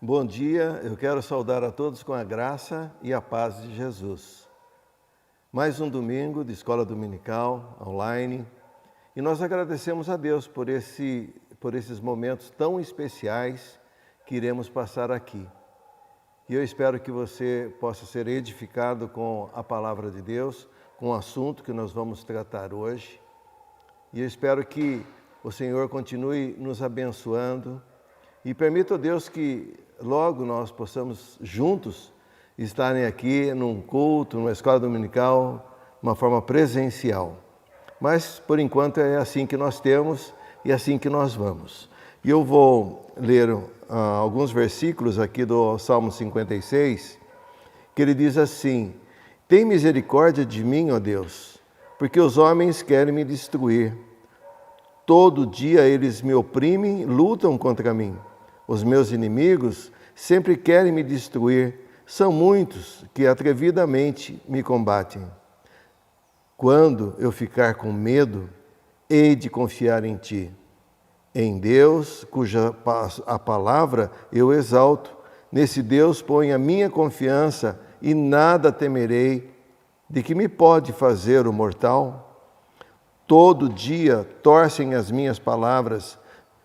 Bom dia, eu quero saudar a todos com a graça e a paz de Jesus. Mais um domingo de escola dominical, online, e nós agradecemos a Deus por esses momentos tão especiais que iremos passar aqui. E eu espero que você possa ser edificado com a palavra de Deus, com o assunto que nós vamos tratar hoje. E eu espero que o Senhor continue nos abençoando e permita, Deus, que logo nós possamos juntos estarem aqui num culto, numa escola dominical, de uma forma presencial. Mas, por enquanto, é assim que nós temos e assim que nós vamos. E eu vou ler alguns versículos aqui do Salmo 56, que ele diz assim: tem misericórdia de mim, ó Deus, porque os homens querem me destruir. Todo dia eles me oprimem, lutam contra mim. Os meus inimigos sempre querem me destruir. São muitos que atrevidamente me combatem. Quando eu ficar com medo, hei de confiar em Ti. Em Deus, cuja a palavra eu exalto. Nesse Deus ponho a minha confiança e nada temerei. De que me pode fazer o mortal? Todo dia torcem as minhas palavras.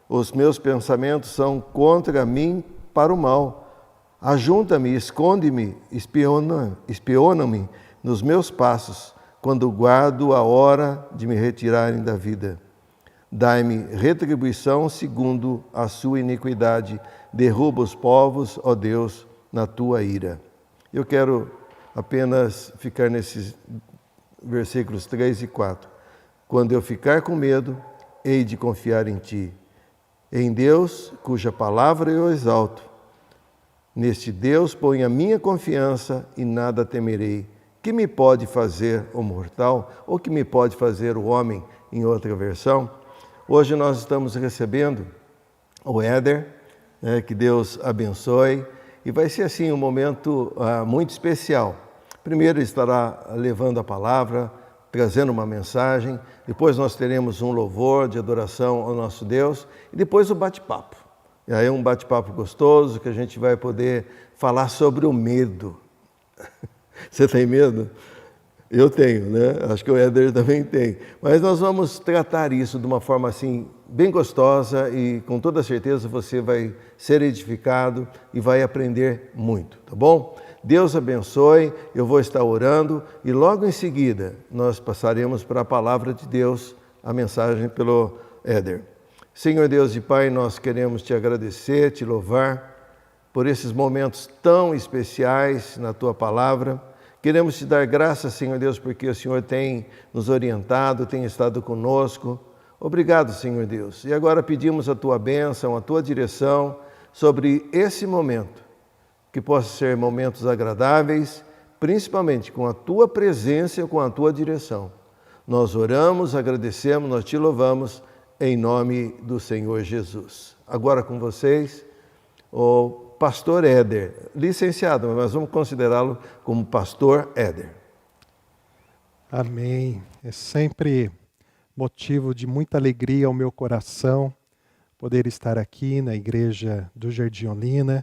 Os meus pensamentos são contra mim para o mal. Ajunta-me, esconde-me, espiona-me nos meus passos, quando guardo a hora de me retirarem da vida. Dai-me retribuição segundo a sua iniquidade. Derruba os povos, ó Deus, na tua ira. Eu quero apenas ficar nesses versículos 3 e 4. Quando eu ficar com medo, hei de confiar em Ti. Em Deus, cuja palavra eu exalto. Neste Deus ponho a minha confiança e nada temerei. Que me pode fazer o mortal? Ou que me pode fazer o homem, em outra versão? Hoje nós estamos recebendo o Éder, que Deus abençoe. E vai ser assim um momento muito especial. Primeiro ele estará levando a palavra, trazendo uma mensagem, depois nós teremos um louvor de adoração ao nosso Deus e depois o bate-papo. E aí um bate-papo gostoso que a gente vai poder falar sobre o medo. Você tem medo? Eu tenho, né? Acho que o Éder também tem. Mas nós vamos tratar isso de uma forma assim bem gostosa e com toda certeza você vai ser edificado e vai aprender muito, tá bom? Deus abençoe, eu vou estar orando e logo em seguida nós passaremos para a palavra de Deus, a mensagem pelo Éder. Senhor Deus e Pai, nós queremos te agradecer, te louvar por esses momentos tão especiais na tua palavra. Queremos te dar graças, Senhor Deus, porque o Senhor tem nos orientado, tem estado conosco. Obrigado, Senhor Deus. E agora pedimos a tua bênção, a tua direção sobre esse momento. Que possa ser momentos agradáveis, principalmente com a Tua presença e com a Tua direção. Nós oramos, agradecemos, nós Te louvamos, em nome do Senhor Jesus. Agora com vocês, o pastor Éder, licenciado, mas vamos considerá-lo como pastor Éder. Amém. É sempre motivo de muita alegria ao meu coração poder estar aqui na Igreja do Jardim Olina,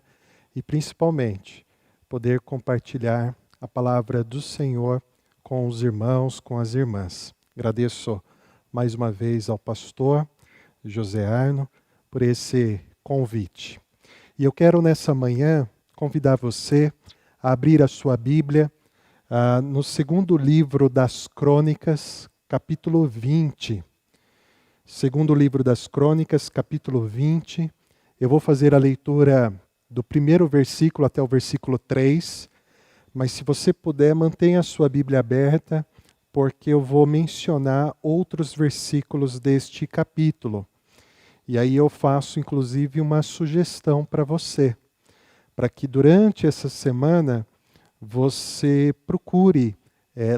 e principalmente poder compartilhar a palavra do Senhor com os irmãos, com as irmãs. Agradeço mais uma vez ao pastor José Arno por esse convite. E eu quero nessa manhã convidar você a abrir a sua Bíblia no segundo livro das Crônicas, capítulo 20. Segundo livro das Crônicas, capítulo 20. Eu vou fazer a leitura do primeiro versículo até o versículo 3, mas se você puder, mantenha a sua Bíblia aberta, porque eu vou mencionar outros versículos deste capítulo. E aí eu faço, inclusive, uma sugestão para você, para que durante essa semana você procure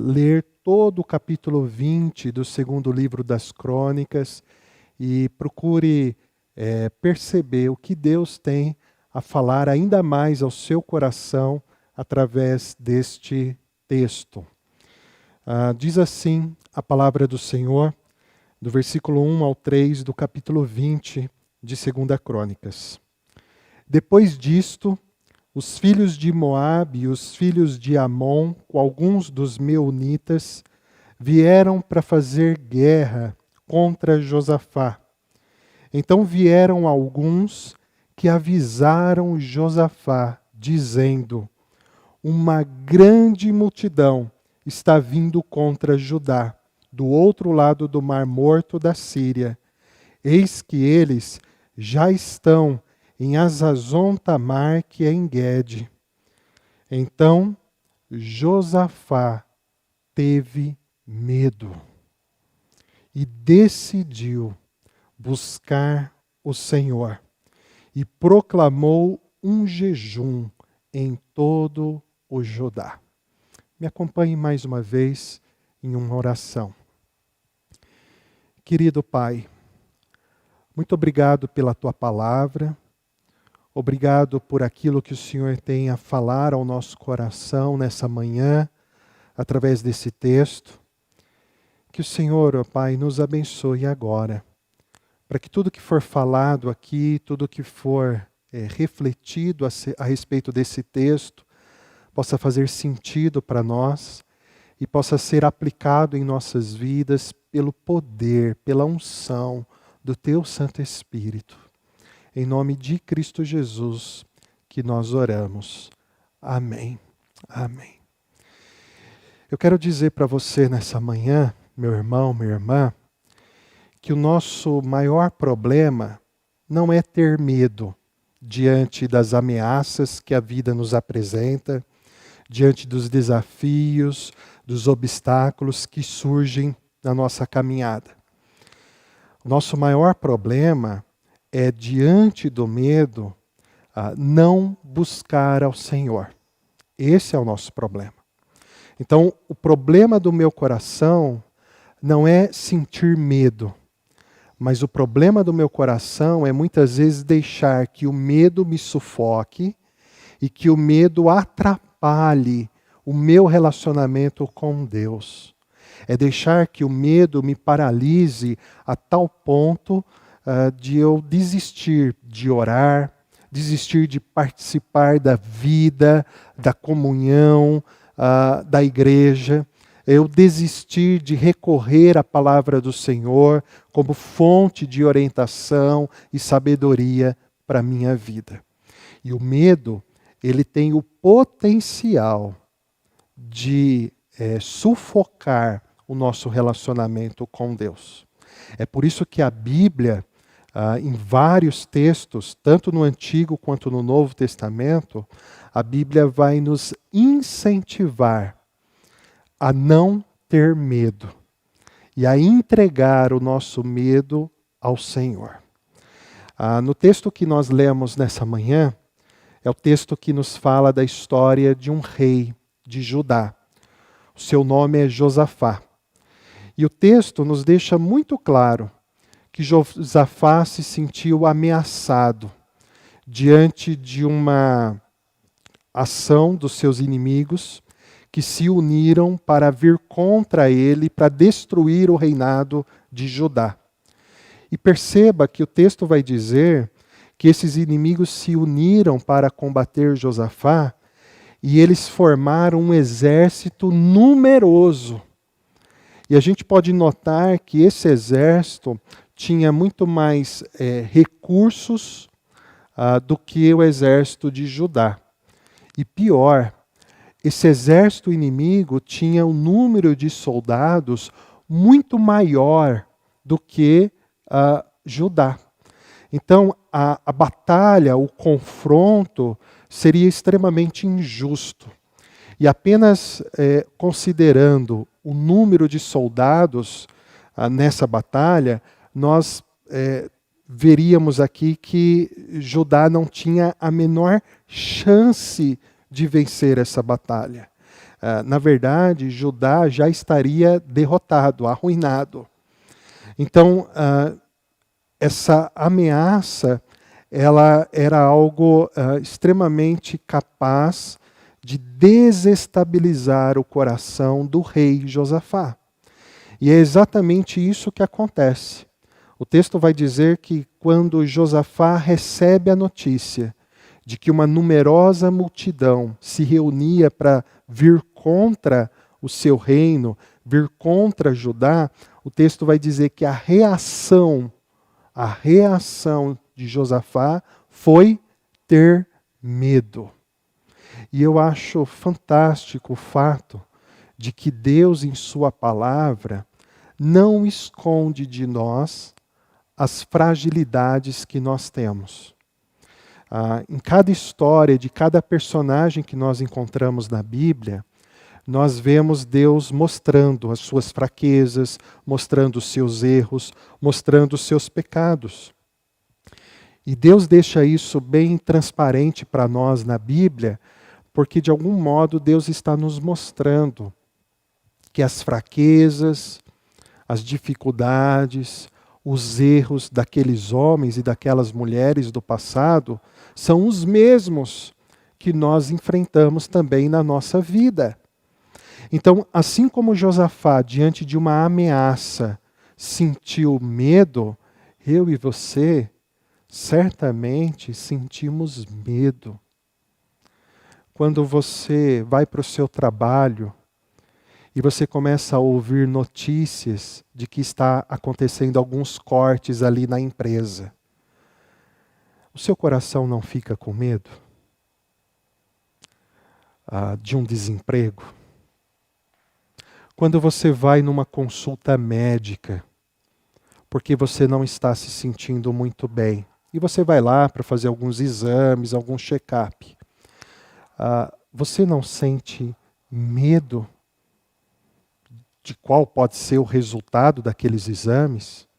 ler todo o capítulo 20 do segundo livro das Crônicas e procure perceber o que Deus tem a falar ainda mais ao seu coração através deste texto. Diz assim a palavra do Senhor, do versículo 1 ao 3 do capítulo 20 de 2 Crônicas. Depois disto, os filhos de Moabe e os filhos de Amon, com alguns dos meunitas, vieram para fazer guerra contra Josafá. Então vieram alguns que avisaram Josafá, dizendo: uma grande multidão está vindo contra Judá, do outro lado do Mar Morto da Síria. Eis que eles já estão em Hazazon Tamar, que é em Guede. Então Josafá teve medo e decidiu buscar o Senhor e proclamou um jejum em todo o Judá. Me acompanhe mais uma vez em uma oração. Querido Pai, muito obrigado pela Tua palavra, obrigado por aquilo que o Senhor tem a falar ao nosso coração nessa manhã, através desse texto. Que o Senhor, ó Pai, nos abençoe agora, para que tudo que for falado aqui, tudo que for refletido a respeito desse texto, possa fazer sentido para nós e possa ser aplicado em nossas vidas pelo poder, pela unção do Teu Santo Espírito. Em nome de Cristo Jesus que nós oramos. Amém. Amém. Eu quero dizer para você nessa manhã, meu irmão, minha irmã, que o nosso maior problema não é ter medo diante das ameaças que a vida nos apresenta, diante dos desafios, dos obstáculos que surgem na nossa caminhada. O nosso maior problema é, diante do medo, não buscar ao Senhor. Esse é o nosso problema. Então, o problema do meu coração não é sentir medo, mas o problema do meu coração é muitas vezes deixar que o medo me sufoque e que o medo atrapalhe o meu relacionamento com Deus. É deixar que o medo me paralise a tal ponto de eu desistir de orar, desistir de participar da vida, da comunhão, da igreja. Eu desistir de recorrer à palavra do Senhor como fonte de orientação e sabedoria para a minha vida. E o medo, ele tem o potencial de sufocar o nosso relacionamento com Deus. É por isso que a Bíblia, em vários textos, tanto no Antigo quanto no Novo Testamento, a Bíblia vai nos incentivar a não ter medo e a entregar o nosso medo ao Senhor. No texto que nós lemos nessa manhã, é o texto que nos fala da história de um rei de Judá. O seu nome é Josafá. E o texto nos deixa muito claro que Josafá se sentiu ameaçado diante de uma ação dos seus inimigos que se uniram para vir contra ele, para destruir o reinado de Judá. E perceba que o texto vai dizer que esses inimigos se uniram para combater Josafá e eles formaram um exército numeroso. E a gente pode notar que esse exército tinha muito mais recursos do que o exército de Judá. E pior, esse exército inimigo tinha um número de soldados muito maior do que Judá. Então, a batalha, o confronto, seria extremamente injusto. E apenas considerando o número de soldados nessa batalha, nós veríamos aqui que Judá não tinha a menor chance de vencer essa batalha. Na verdade, Judá já estaria derrotado, arruinado. Então, essa ameaça, ela era algo extremamente capaz de desestabilizar o coração do rei Josafá. E é exatamente isso que acontece. O texto vai dizer que quando Josafá recebe a notícia de que uma numerosa multidão se reunia para vir contra o seu reino, vir contra Judá, o texto vai dizer que a reação de Josafá foi ter medo. E eu acho fantástico o fato de que Deus, em sua palavra, não esconde de nós as fragilidades que nós temos. Em cada história de cada personagem que nós encontramos na Bíblia, nós vemos Deus mostrando as suas fraquezas, mostrando os seus erros, mostrando os seus pecados. E Deus deixa isso bem transparente para nós na Bíblia, porque de algum modo Deus está nos mostrando que as fraquezas, as dificuldades, os erros daqueles homens e daquelas mulheres do passado são os mesmos que nós enfrentamos também na nossa vida. Então, assim como Josafá, diante de uma ameaça, sentiu medo, eu e você certamente sentimos medo. Quando você vai para o seu trabalho e você começa a ouvir notícias de que está acontecendo alguns cortes ali na empresa, o seu coração não fica com medo de um desemprego? Quando você vai numa consulta médica, porque você não está se sentindo muito bem, e você vai lá para fazer alguns exames, algum check-up, você não sente medo de qual pode ser o resultado daqueles exames?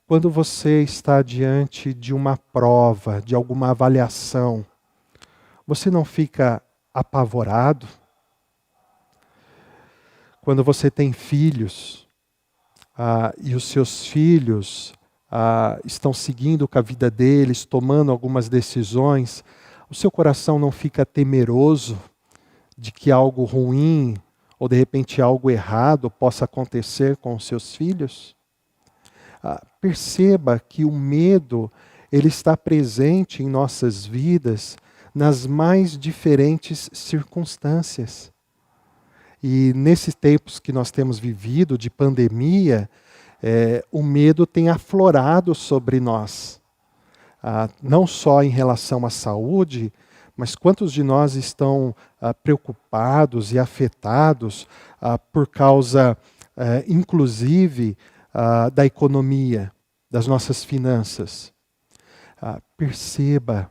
Quando você está diante de uma prova, de alguma avaliação, você não fica apavorado? Quando você tem filhos, e os seus filhos estão seguindo com a vida deles, tomando algumas decisões, o seu coração não fica temeroso de que algo ruim ou de repente algo errado possa acontecer com os seus filhos? Perceba que o medo, ele está presente em nossas vidas nas mais diferentes circunstâncias. E nesses tempos que nós temos vivido de pandemia, o medo tem aflorado sobre nós. Não só em relação à saúde, mas quantos de nós estão preocupados e afetados por causa, inclusive, da economia, das nossas finanças? Perceba,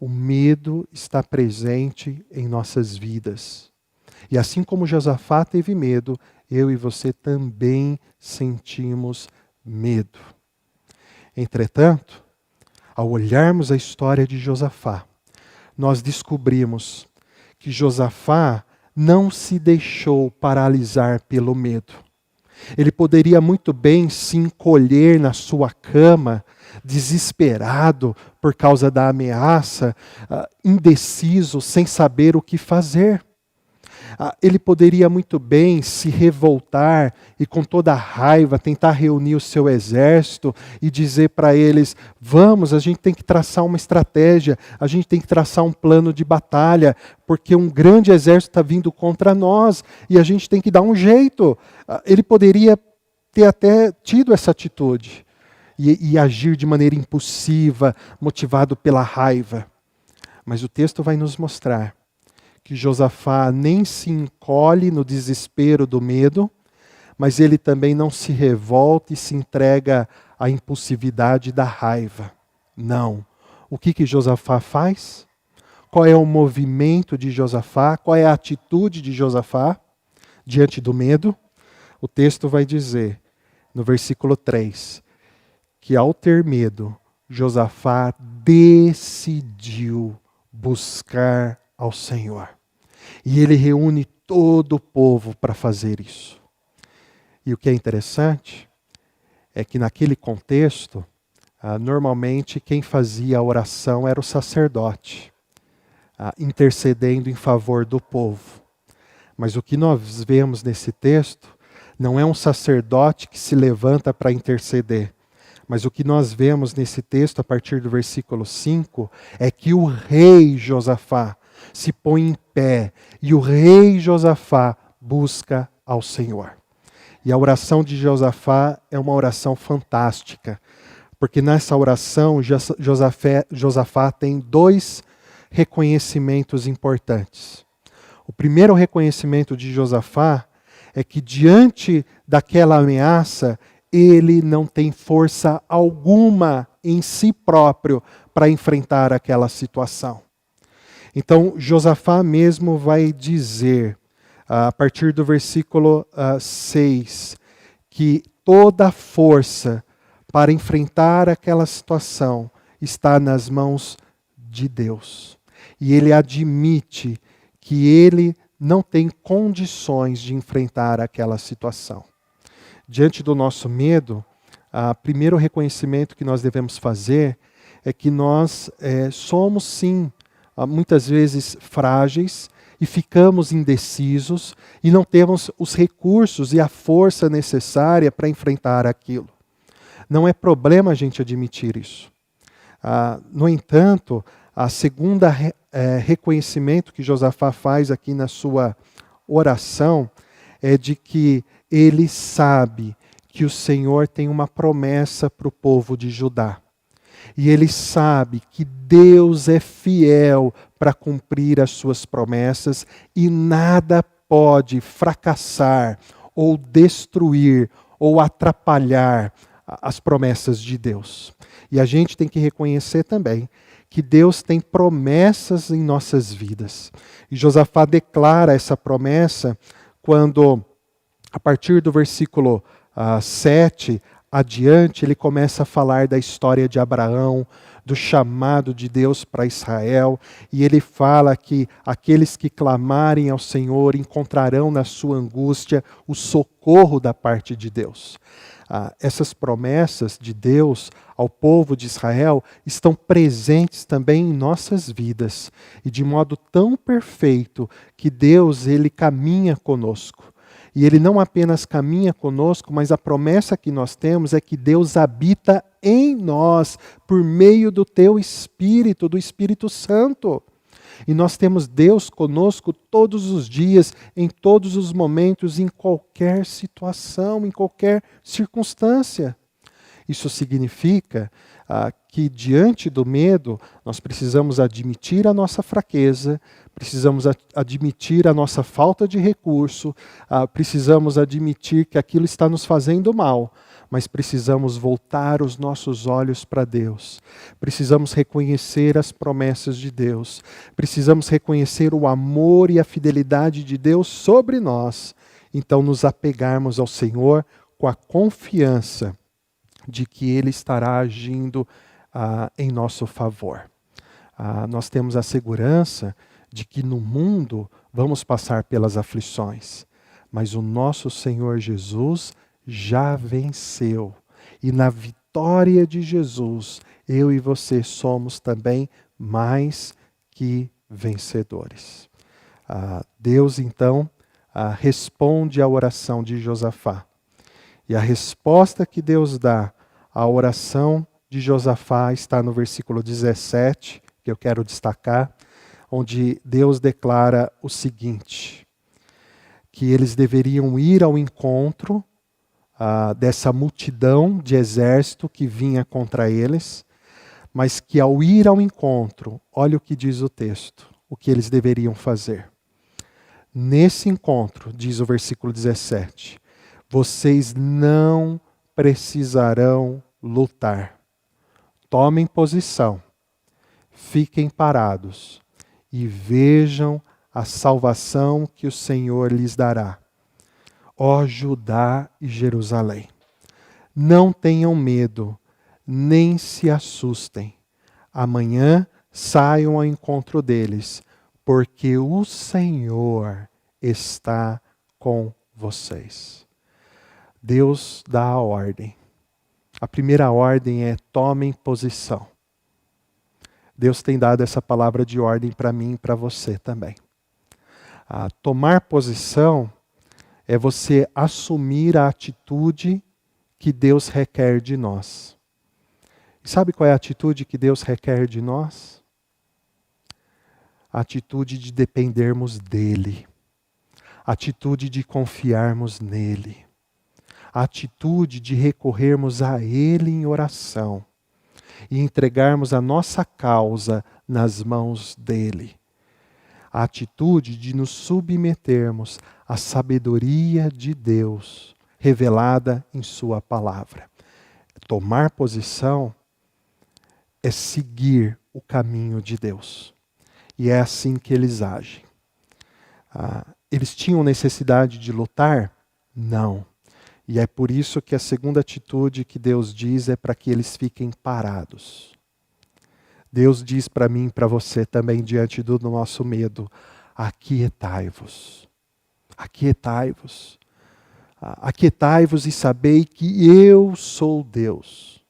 o medo está presente em nossas vidas. E assim como Josafá teve medo, eu e você também sentimos medo. Entretanto, ao olharmos a história de Josafá, nós descobrimos que Josafá não se deixou paralisar pelo medo. Ele poderia muito bem se encolher na sua cama, desesperado por causa da ameaça, indeciso, sem saber o que fazer. Ele poderia muito bem se revoltar e com toda a raiva tentar reunir o seu exército e dizer para eles: vamos, a gente tem que traçar uma estratégia, a gente tem que traçar um plano de batalha, porque um grande exército está vindo contra nós e a gente tem que dar um jeito. Ele poderia ter até tido essa atitude e agir de maneira impulsiva, motivado pela raiva. Mas o texto vai nos mostrar que Josafá nem se encolhe no desespero do medo, mas ele também não se revolta e se entrega à impulsividade da raiva. Não. O que Josafá faz? Qual é o movimento de Josafá? Qual é a atitude de Josafá diante do medo? O texto vai dizer, no versículo 3, que ao ter medo, Josafá decidiu buscar ao Senhor. E ele reúne todo o povo para fazer isso. E o que é interessante é que naquele contexto, normalmente quem fazia a oração era o sacerdote, intercedendo em favor do povo. Mas o que nós vemos nesse texto não é um sacerdote que se levanta para interceder, Mas o que nós vemos nesse texto, a partir do versículo 5, é que o rei Josafá se põe em pé e o rei Josafá busca ao Senhor. E a oração de Josafá é uma oração fantástica, porque nessa oração Josafá tem 2 reconhecimentos importantes. O primeiro reconhecimento de Josafá é que diante daquela ameaça, ele não tem força alguma em si próprio para enfrentar aquela situação. Então, Josafá mesmo vai dizer, a partir do versículo 6, que toda a força para enfrentar aquela situação está nas mãos de Deus. E ele admite que ele não tem condições de enfrentar aquela situação. Diante do nosso medo, o primeiro reconhecimento que nós devemos fazer é que nós somos sim, muitas vezes frágeis e ficamos indecisos e não temos os recursos e a força necessária para enfrentar aquilo. Não é problema a gente admitir isso. No entanto, a segunda reconhecimento que Josafá faz aqui na sua oração é de que ele sabe que o Senhor tem uma promessa para o povo de Judá. E ele sabe que Deus é fiel para cumprir as suas promessas e nada pode fracassar ou destruir ou atrapalhar as promessas de Deus. E a gente tem que reconhecer também que Deus tem promessas em nossas vidas. E Josafá declara essa promessa quando, a partir do versículo 7 adiante, ele começa a falar da história de Abraão, do chamado de Deus para Israel, e ele fala que aqueles que clamarem ao Senhor encontrarão na sua angústia o socorro da parte de Deus. Essas promessas de Deus ao povo de Israel estão presentes também em nossas vidas, e de modo tão perfeito que Deus ele caminha conosco. E Ele não apenas caminha conosco, mas a promessa que nós temos é que Deus habita em nós por meio do Teu Espírito, do Espírito Santo. E nós temos Deus conosco todos os dias, em todos os momentos, em qualquer situação, em qualquer circunstância. Isso significa que diante do medo, nós precisamos admitir a nossa fraqueza, precisamos admitir a nossa falta de recurso, precisamos admitir que aquilo está nos fazendo mal, mas precisamos voltar os nossos olhos para Deus. Precisamos reconhecer as promessas de Deus. Precisamos reconhecer o amor e a fidelidade de Deus sobre nós. Então nos apegarmos ao Senhor com a confiança de que Ele estará agindo em nosso favor. Nós temos a segurança de que no mundo vamos passar pelas aflições, mas o nosso Senhor Jesus já venceu. E na vitória de Jesus, eu e você somos também mais que vencedores. Deus então responde à oração de Josafá. E a resposta que Deus dá à oração de Josafá está no versículo 17, que eu quero destacar, onde Deus declara o seguinte: que eles deveriam ir ao encontro dessa multidão de exército que vinha contra eles, mas que ao ir ao encontro, olha o que diz o texto, o que eles deveriam fazer. Nesse encontro, diz o versículo 17, vocês não precisarão lutar. Tomem posição, fiquem parados e vejam a salvação que o Senhor lhes dará. Ó Judá e Jerusalém, não tenham medo, nem se assustem. Amanhã saiam ao encontro deles, porque o Senhor está com vocês. Deus dá a ordem. A primeira ordem é: tomem posição. Deus tem dado essa palavra de ordem para mim e para você também. Tomar posição é você assumir a atitude que Deus requer de nós. E sabe qual é a atitude que Deus requer de nós? A atitude de dependermos dEle. A atitude de confiarmos nele. A atitude de recorrermos a Ele em oração e entregarmos a nossa causa nas mãos dEle. A atitude de nos submetermos à sabedoria de Deus revelada em Sua palavra. Tomar posição é seguir o caminho de Deus. E é assim que eles agem. Eles tinham necessidade de lutar? Não. E é por isso que a segunda atitude que Deus diz é para que eles fiquem parados. Deus diz para mim e para você também, diante do nosso medo: aquietai-vos. Aquietai-vos. Aquietai-vos e sabei que eu sou Deus.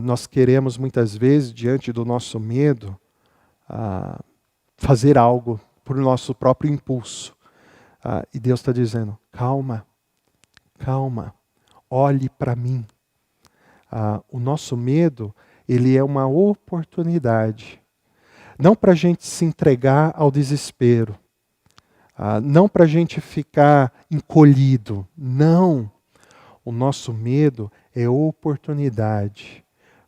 Nós queremos muitas vezes, diante do nosso medo, fazer algo por nosso próprio impulso. E Deus está dizendo: calma. Calma, olhe para mim. O nosso medo, ele é uma oportunidade. Não para a gente se entregar ao desespero. Não para a gente ficar encolhido. Não. O nosso medo é oportunidade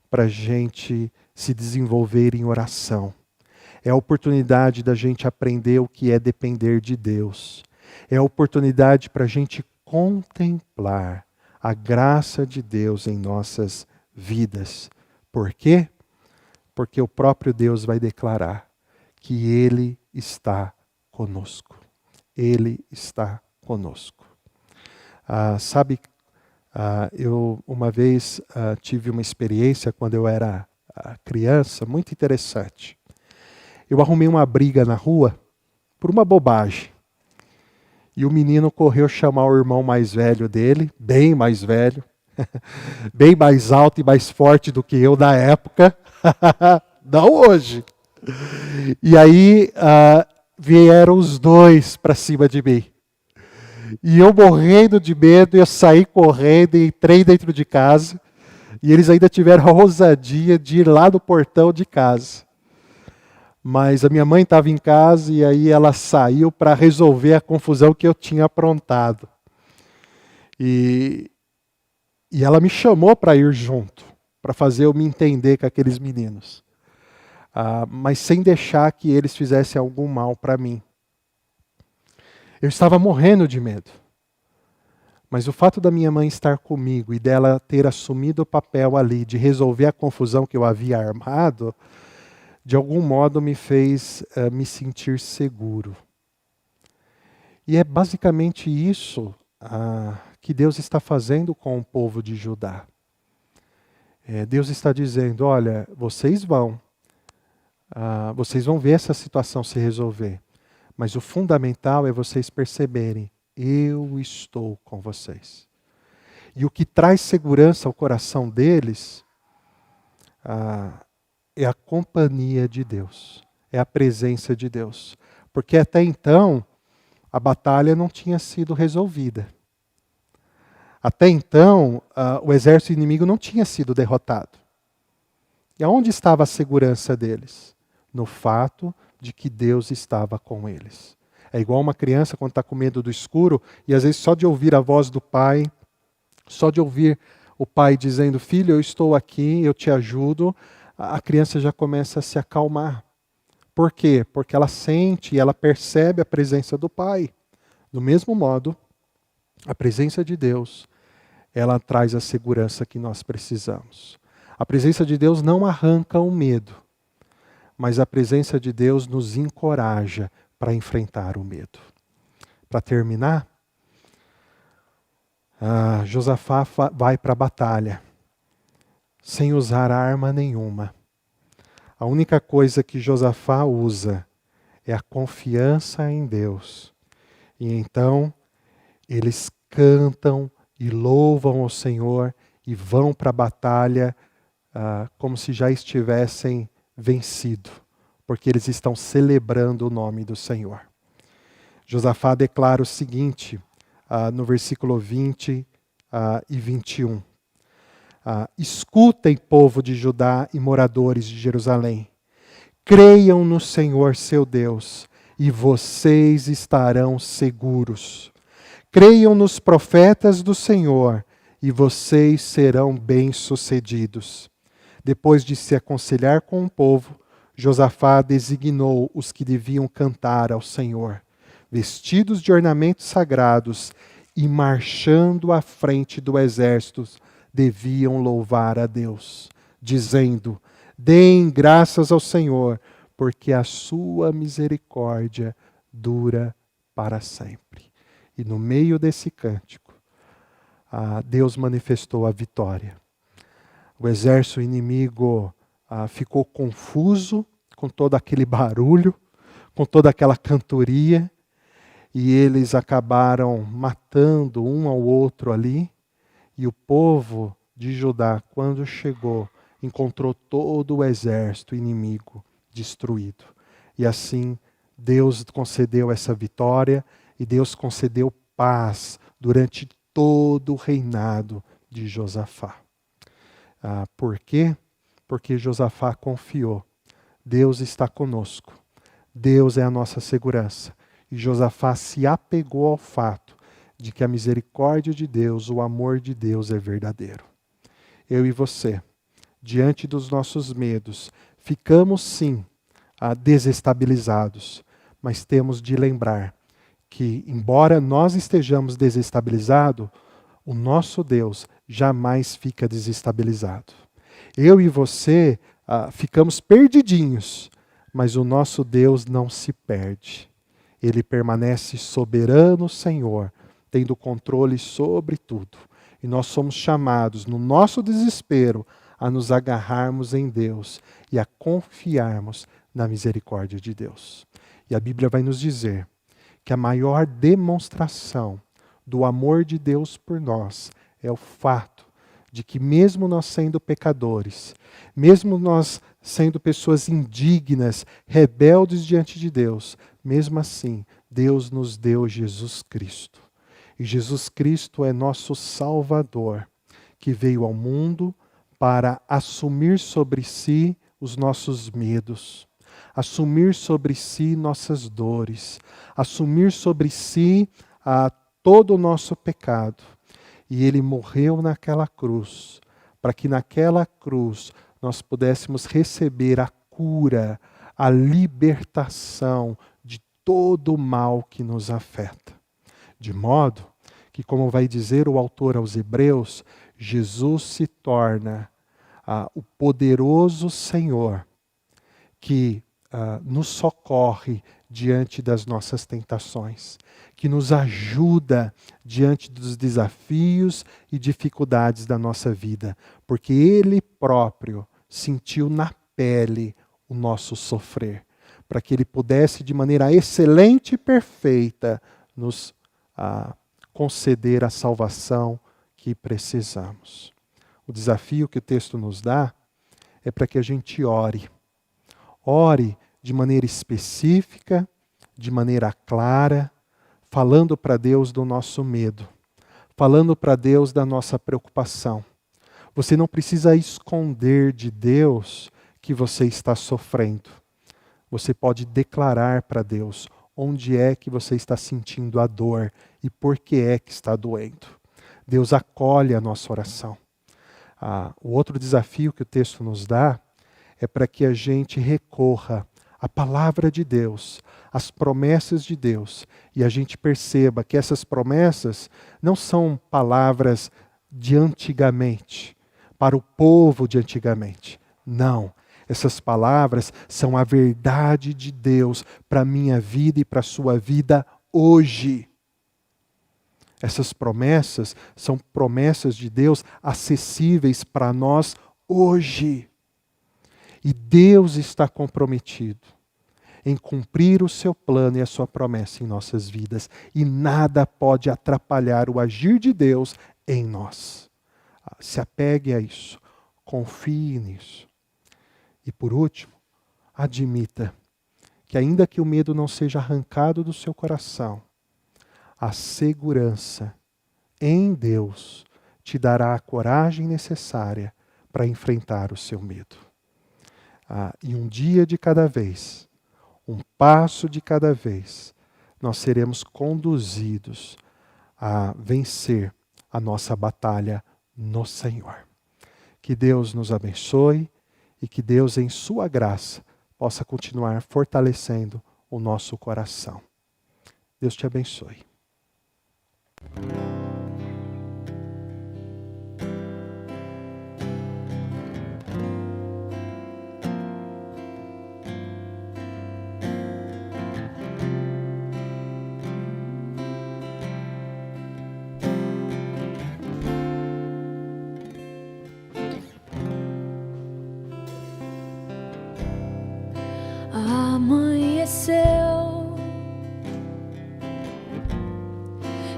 para a gente se desenvolver em oração. É a oportunidade da gente aprender o que é depender de Deus. É a oportunidade para a gente contemplar a graça de Deus em nossas vidas. Por quê? Porque o próprio Deus vai declarar que Ele está conosco. Ele está conosco. Eu uma vez tive uma experiência quando eu era criança, muito interessante. Eu arrumei uma briga na rua por uma bobagem. E o menino correu chamar o irmão mais velho dele, bem mais velho, bem mais alto e mais forte do que eu na época, não hoje. E aí vieram os dois para cima de mim. E eu morrendo de medo, eu saí correndo e entrei dentro de casa. E eles ainda tiveram a ousadia de ir lá no portão de casa. Mas a minha mãe estava em casa e aí ela saiu para resolver a confusão que eu tinha aprontado. E ela me chamou para ir junto, para fazer eu me entender com aqueles meninos. Mas sem deixar que eles fizessem algum mal para mim. Eu estava morrendo de medo. Mas o fato da minha mãe estar comigo e dela ter assumido o papel ali de resolver a confusão que eu havia armado, de algum modo me fez me sentir seguro. E é basicamente isso que Deus está fazendo com o povo de Judá. Deus está dizendo: olha, vocês vão ver essa situação se resolver. Mas o fundamental é vocês perceberem: eu estou com vocês. E o que traz segurança ao coração deles é a companhia de Deus, é a presença de Deus. Porque até então, a batalha não tinha sido resolvida. Até então, o exército inimigo não tinha sido derrotado. E aonde estava a segurança deles? No fato de que Deus estava com eles. É igual uma criança quando está com medo do escuro, e às vezes só de ouvir a voz do pai, só de ouvir o pai dizendo: filho, eu estou aqui, eu te ajudo, a criança já começa a se acalmar. Por quê? Porque ela sente e ela percebe a presença do Pai. Do mesmo modo, a presença de Deus, ela traz a segurança que nós precisamos. A presença de Deus não arranca o medo, mas a presença de Deus nos encoraja para enfrentar o medo. Para terminar, Josafá vai para a batalha, sem usar arma nenhuma. A única coisa que Josafá usa é a confiança em Deus. E então, eles cantam e louvam o Senhor e vão para a batalha como se já estivessem vencido, porque eles estão celebrando o nome do Senhor. Josafá declara o seguinte, no versículo 20 e 21. escutem, povo de Judá e moradores de Jerusalém. Creiam no Senhor seu Deus e vocês estarão seguros. Creiam nos profetas do Senhor e vocês serão bem-sucedidos. Depois de se aconselhar com o povo, Josafá designou os que deviam cantar ao Senhor, vestidos de ornamentos sagrados e marchando à frente do exército, deviam louvar a Deus, dizendo: deem graças ao Senhor, porque a sua misericórdia dura para sempre. E no meio desse cântico, Deus manifestou a vitória. O exército inimigo ficou confuso com todo aquele barulho, com toda aquela cantoria, e eles acabaram matando um ao outro ali. E o povo de Judá, quando chegou, encontrou todo o exército inimigo destruído. E assim, Deus concedeu essa vitória e Deus concedeu paz durante todo o reinado de Josafá. Por quê? Porque Josafá confiou. Deus está conosco. Deus é a nossa segurança. E Josafá se apegou ao fato de que a misericórdia de Deus, o amor de Deus é verdadeiro. Eu e você, diante dos nossos medos, ficamos sim desestabilizados, mas temos de lembrar que, embora nós estejamos desestabilizados, o nosso Deus jamais fica desestabilizado. Eu e você ficamos perdidinhos, mas o nosso Deus não se perde. Ele permanece soberano, Senhor, tendo controle sobre tudo. E nós somos chamados, no nosso desespero, a nos agarrarmos em Deus e a confiarmos na misericórdia de Deus. E a Bíblia vai nos dizer que a maior demonstração do amor de Deus por nós é o fato de que mesmo nós sendo pecadores, mesmo nós sendo pessoas indignas, rebeldes diante de Deus, mesmo assim, Deus nos deu Jesus Cristo. E Jesus Cristo é nosso Salvador, que veio ao mundo para assumir sobre si os nossos medos, assumir sobre si nossas dores, assumir sobre si todo o nosso pecado. E Ele morreu naquela cruz, para que naquela cruz nós pudéssemos receber a cura, a libertação de todo o mal que nos afeta. De modo que, como vai dizer o autor aos Hebreus, Jesus se torna o poderoso Senhor que nos socorre diante das nossas tentações, que nos ajuda diante dos desafios e dificuldades da nossa vida, porque Ele próprio sentiu na pele o nosso sofrer, para que Ele pudesse, de maneira excelente e perfeita, nos conceder a salvação que precisamos. O desafio que o texto nos dá é para que a gente ore. Ore de maneira específica, de maneira clara, falando para Deus do nosso medo, falando para Deus da nossa preocupação. Você não precisa esconder de Deus que você está sofrendo. Você pode declarar para Deus onde é que você está sentindo a dor e por que é que está doendo. Deus acolhe a nossa oração. O outro desafio que o texto nos dá é para que a gente recorra à palavra de Deus, às promessas de Deus, e a gente perceba que essas promessas não são palavras de antigamente, para o povo de antigamente. Não. Essas palavras são a verdade de Deus para a minha vida e para a sua vida hoje. Essas promessas são promessas de Deus acessíveis para nós hoje. E Deus está comprometido em cumprir o seu plano e a sua promessa em nossas vidas. E nada pode atrapalhar o agir de Deus em nós. Se apegue a isso. Confie nisso. E por último, admita que ainda que o medo não seja arrancado do seu coração, a segurança em Deus te dará a coragem necessária para enfrentar o seu medo. E um dia de cada vez, um passo de cada vez, nós seremos conduzidos a vencer a nossa batalha no Senhor. Que Deus nos abençoe e que Deus, em sua graça, possa continuar fortalecendo o nosso coração. Deus te abençoe. Amanheceu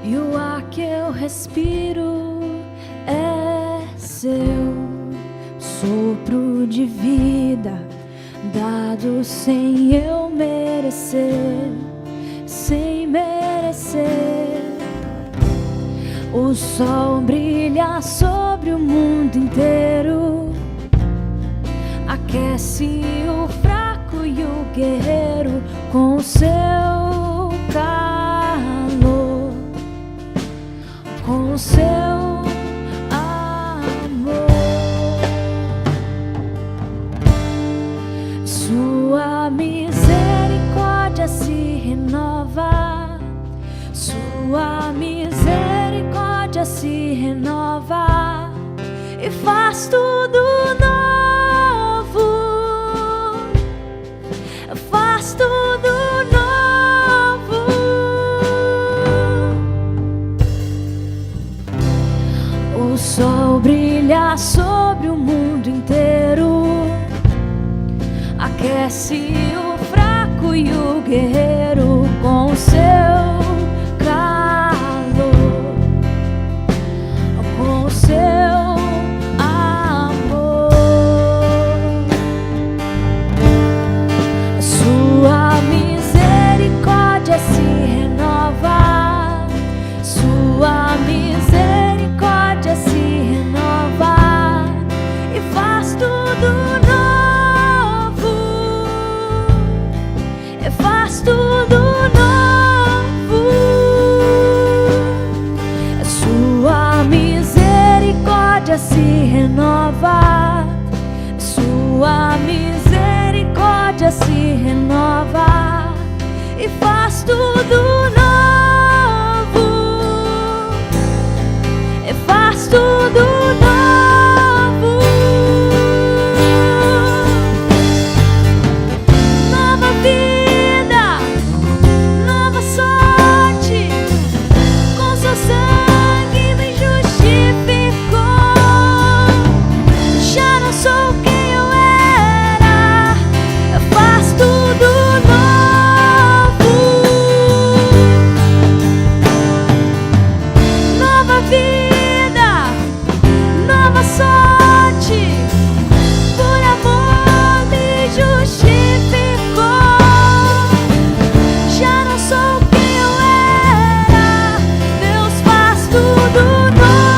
e o ar que eu respiro é seu sopro de vida, dado sem eu merecer, sem merecer. O sol brilha sobre o mundo inteiro, aquece o fraco e o guerreiro com o seu calor, com o seu amor. Sua misericórdia se renova, sua misericórdia se renova e faz tudo novo, faz tudo novo. O sol brilha sobre o mundo inteiro, aquece o fraco e o guerreiro com o seu calor, com o seu amor. Sua misericórdia se renova, sua misericórdia se renova e faz tudo novo, e faz tudo novo. Sua misericórdia se renova, sua misericórdia se renova e faz tudo novo, e faz tudo novo. Nova vida, nova sorte, com seu sangue me justificou. Já não sou quem eu era, faz tudo novo. Nova vida, nova sorte, por amor me justificou. Já não sou quem eu era, Deus faz tudo novo.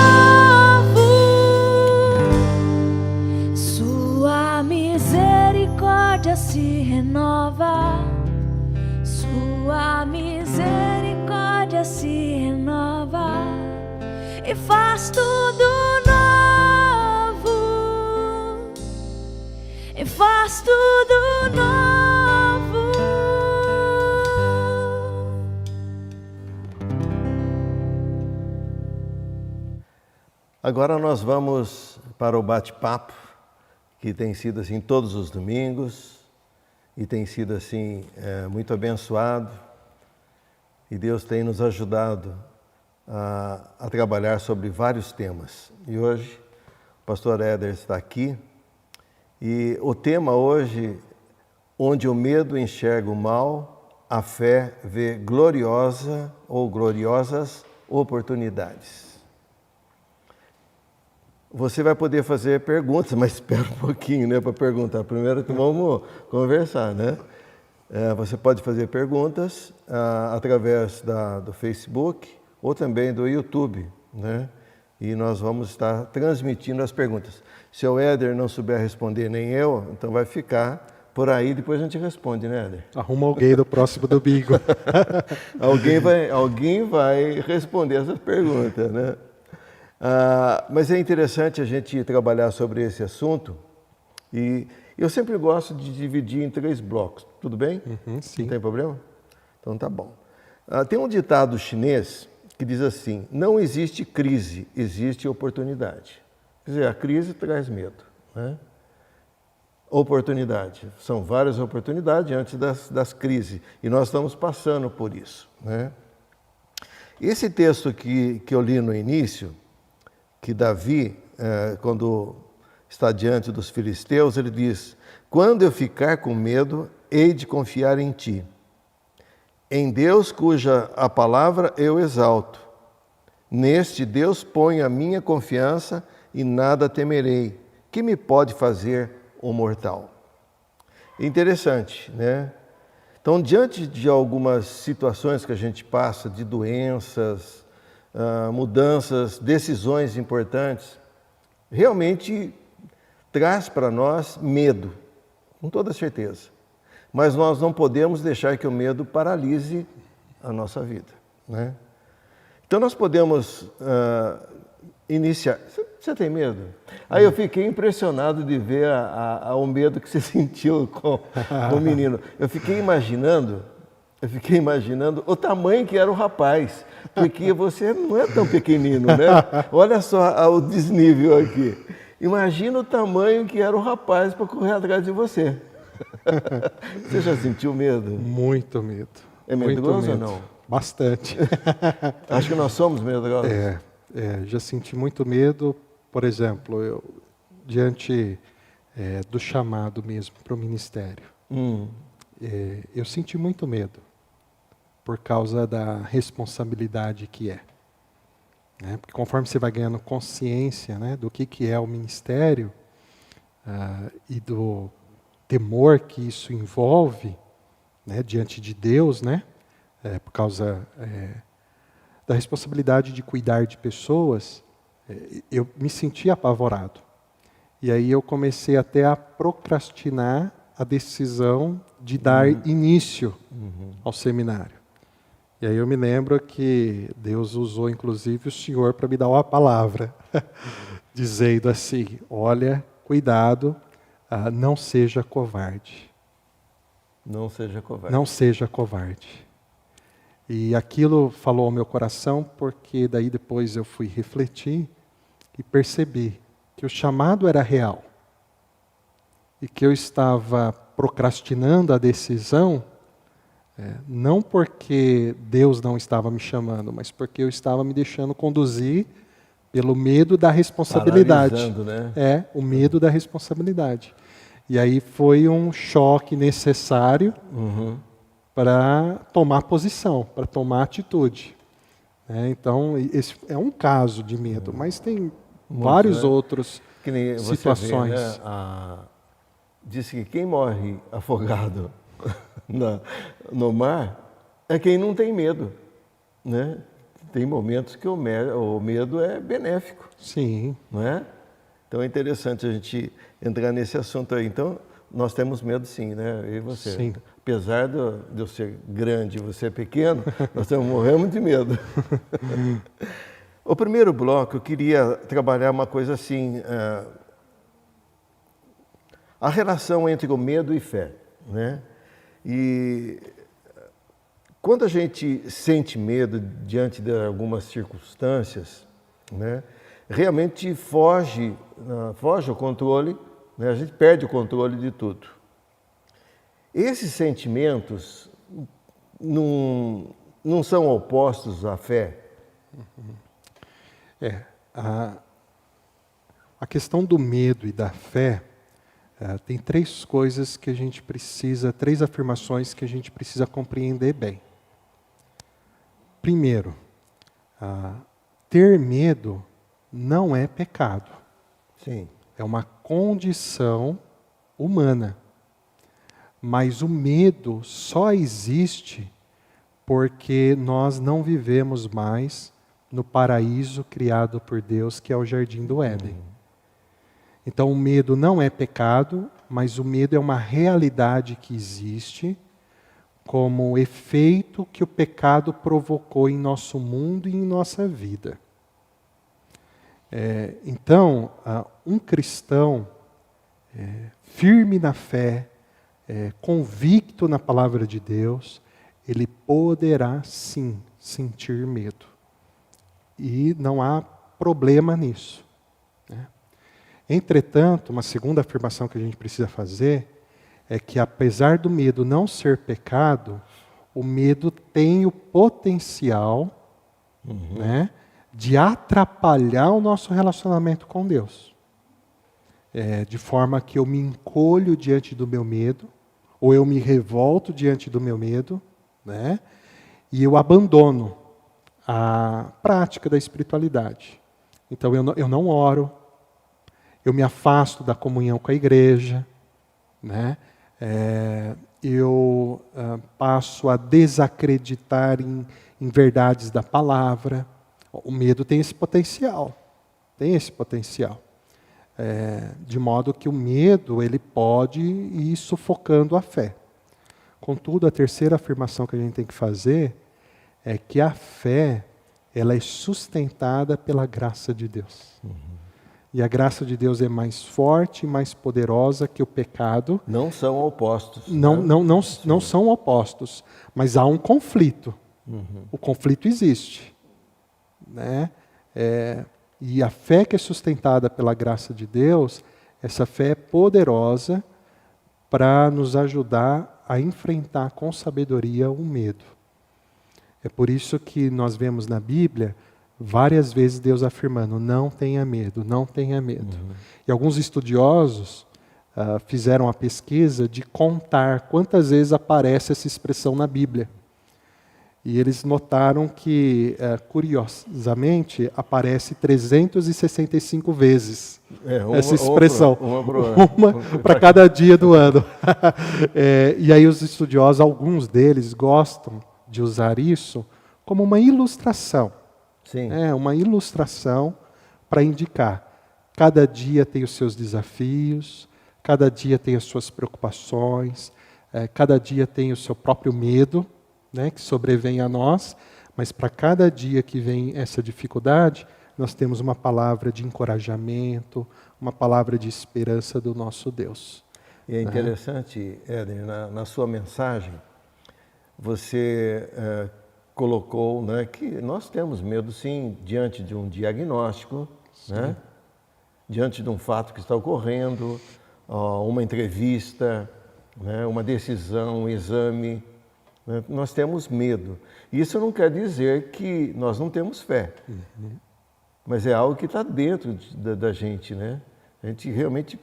Sua misericórdia se renova, sua misericórdia se renova e faz tudo novo, e faz tudo novo. Agora nós vamos para o bate-papo, que tem sido assim todos os domingos e tem sido assim muito abençoado. E Deus tem nos ajudado a trabalhar sobre vários temas. E hoje o pastor Éder está aqui e o tema hoje, onde o medo enxerga o mal, a fé vê gloriosa ou gloriosas oportunidades. Você vai poder fazer perguntas, mas espera um pouquinho, né, para perguntar. Primeiro vamos conversar, né? Você pode fazer perguntas através do Facebook ou também do YouTube, né? e nós vamos estar transmitindo as perguntas. Se o Éder não souber responder, nem eu, então vai ficar por aí, depois a gente responde, né, Éder? Arruma alguém do próximo domingo. alguém vai responder essas perguntas, né? Mas é interessante a gente trabalhar sobre esse assunto e eu sempre gosto de dividir em 3 blocos. Tudo bem? Sim. Não tem problema? Então tá bom. Tem um ditado chinês que diz assim: não existe crise, existe oportunidade. Quer dizer, a crise traz medo, né? Oportunidade. São várias oportunidades diante das crises e nós estamos passando por isso, né? Esse texto que eu li no início, que Davi, quando está diante dos filisteus, ele diz: quando eu ficar com medo, hei de confiar em ti. Em Deus cuja a palavra eu exalto. Neste Deus ponho a minha confiança e nada temerei. Que me pode fazer o mortal? Interessante, né? Então, diante de algumas situações que a gente passa, de doenças, mudanças, decisões importantes, realmente traz para nós medo, com toda certeza. Mas nós não podemos deixar que o medo paralise a nossa vida, né? Então nós podemos iniciar. Você tem medo? Aí eu fiquei impressionado de ver o medo que você sentiu com o menino. Eu fiquei imaginando o tamanho que era o rapaz, porque você não é tão pequenino, né? Olha só o desnível aqui. Imagina o tamanho que era o rapaz para correr atrás de você. Você já sentiu medo? Muito medo. É medroso ou não? Bastante. Acho que nós somos medrosos. Já senti muito medo, por exemplo, diante do chamado mesmo para o ministério. Eu senti muito medo, por causa da responsabilidade que é. Né? Porque conforme você vai ganhando consciência, né, do que é o ministério e do temor que isso envolve, né, diante de Deus, né, por causa da responsabilidade de cuidar de pessoas, eu me senti apavorado. E aí eu comecei até a procrastinar a decisão de dar início ao seminário. E aí eu me lembro que Deus usou inclusive o Senhor para me dar uma palavra, dizendo assim: olha, cuidado, não seja covarde. Não seja covarde. Não seja covarde. E aquilo falou ao meu coração, porque daí depois eu fui refletir e percebi que o chamado era real. E que eu estava procrastinando a decisão, não porque Deus não estava me chamando, mas porque eu estava me deixando conduzir pelo medo da responsabilidade. Paralisando, né? O medo da responsabilidade. E aí foi um choque necessário para tomar posição, para tomar atitude. Então, esse é um caso de medo, mas tem vários outros que nem situações. Você vê, né? Diz que quem morre afogado no mar é quem não tem medo, né? Tem momentos que o medo é benéfico. Sim. Não é? Então é interessante a gente entrar nesse assunto aí. Então, nós temos medo sim, né? Eu e você. Sim. Apesar de eu ser grande e você pequeno, nós morremos de medo. O primeiro bloco, eu queria trabalhar uma coisa assim, a relação entre o medo e fé, né? E quando a gente sente medo diante de algumas circunstâncias, né, realmente foge o controle, né, a gente perde o controle de tudo. Esses sentimentos não são opostos à fé? A questão do medo e da fé, tem 3 coisas que a gente precisa, 3 afirmações que a gente precisa compreender bem. Primeiro, ter medo não é pecado. Sim. É uma condição humana. Mas o medo só existe porque nós não vivemos mais no paraíso criado por Deus, que é o Jardim do Éden. Então o medo não é pecado, mas o medo é uma realidade que existe como efeito que o pecado provocou em nosso mundo e em nossa vida. Então, um cristão firme na fé, convicto na palavra de Deus, ele poderá sim sentir medo. E não há problema nisso, né? Entretanto, uma segunda afirmação que a gente precisa fazer é que, apesar do medo não ser pecado, o medo tem o potencial, né, de atrapalhar o nosso relacionamento com Deus. De forma que eu me encolho diante do meu medo, ou eu me revolto diante do meu medo, né, e eu abandono a prática da espiritualidade. Então eu não oro, eu me afasto da comunhão com a igreja, né? Eu passo a desacreditar em verdades da palavra. O medo tem esse potencial, de modo que o medo ele pode ir sufocando a fé. Contudo, a terceira afirmação que a gente tem que fazer é que a fé ela é sustentada pela graça de Deus. E a graça de Deus é mais forte e mais poderosa que o pecado. Não são opostos. Não são opostos, mas há um conflito. O conflito existe, né? E a fé que é sustentada pela graça de Deus, essa fé é poderosa para nos ajudar a enfrentar com sabedoria o medo. É por isso que nós vemos na Bíblia várias vezes Deus afirmando, não tenha medo, não tenha medo. E alguns estudiosos fizeram a pesquisa de contar quantas vezes aparece essa expressão na Bíblia. E eles notaram que, curiosamente, aparece 365 vezes essa expressão. Uma para cada dia do ano. E aí os estudiosos, alguns deles, gostam de usar isso como uma ilustração. Sim. Uma ilustração para indicar. Cada dia tem os seus desafios, cada dia tem as suas preocupações, cada dia tem o seu próprio medo, né, que sobrevém a nós, mas para cada dia que vem essa dificuldade, nós temos uma palavra de encorajamento, uma palavra de esperança do nosso Deus. E é interessante, Éder, na sua mensagem, você colocou, né, que nós temos medo, sim, diante de um diagnóstico, né, diante de um fato que está ocorrendo, uma entrevista, né, uma decisão, um exame, né, nós temos medo. Isso não quer dizer que nós não temos fé, mas é algo que está dentro da gente, né? A gente realmente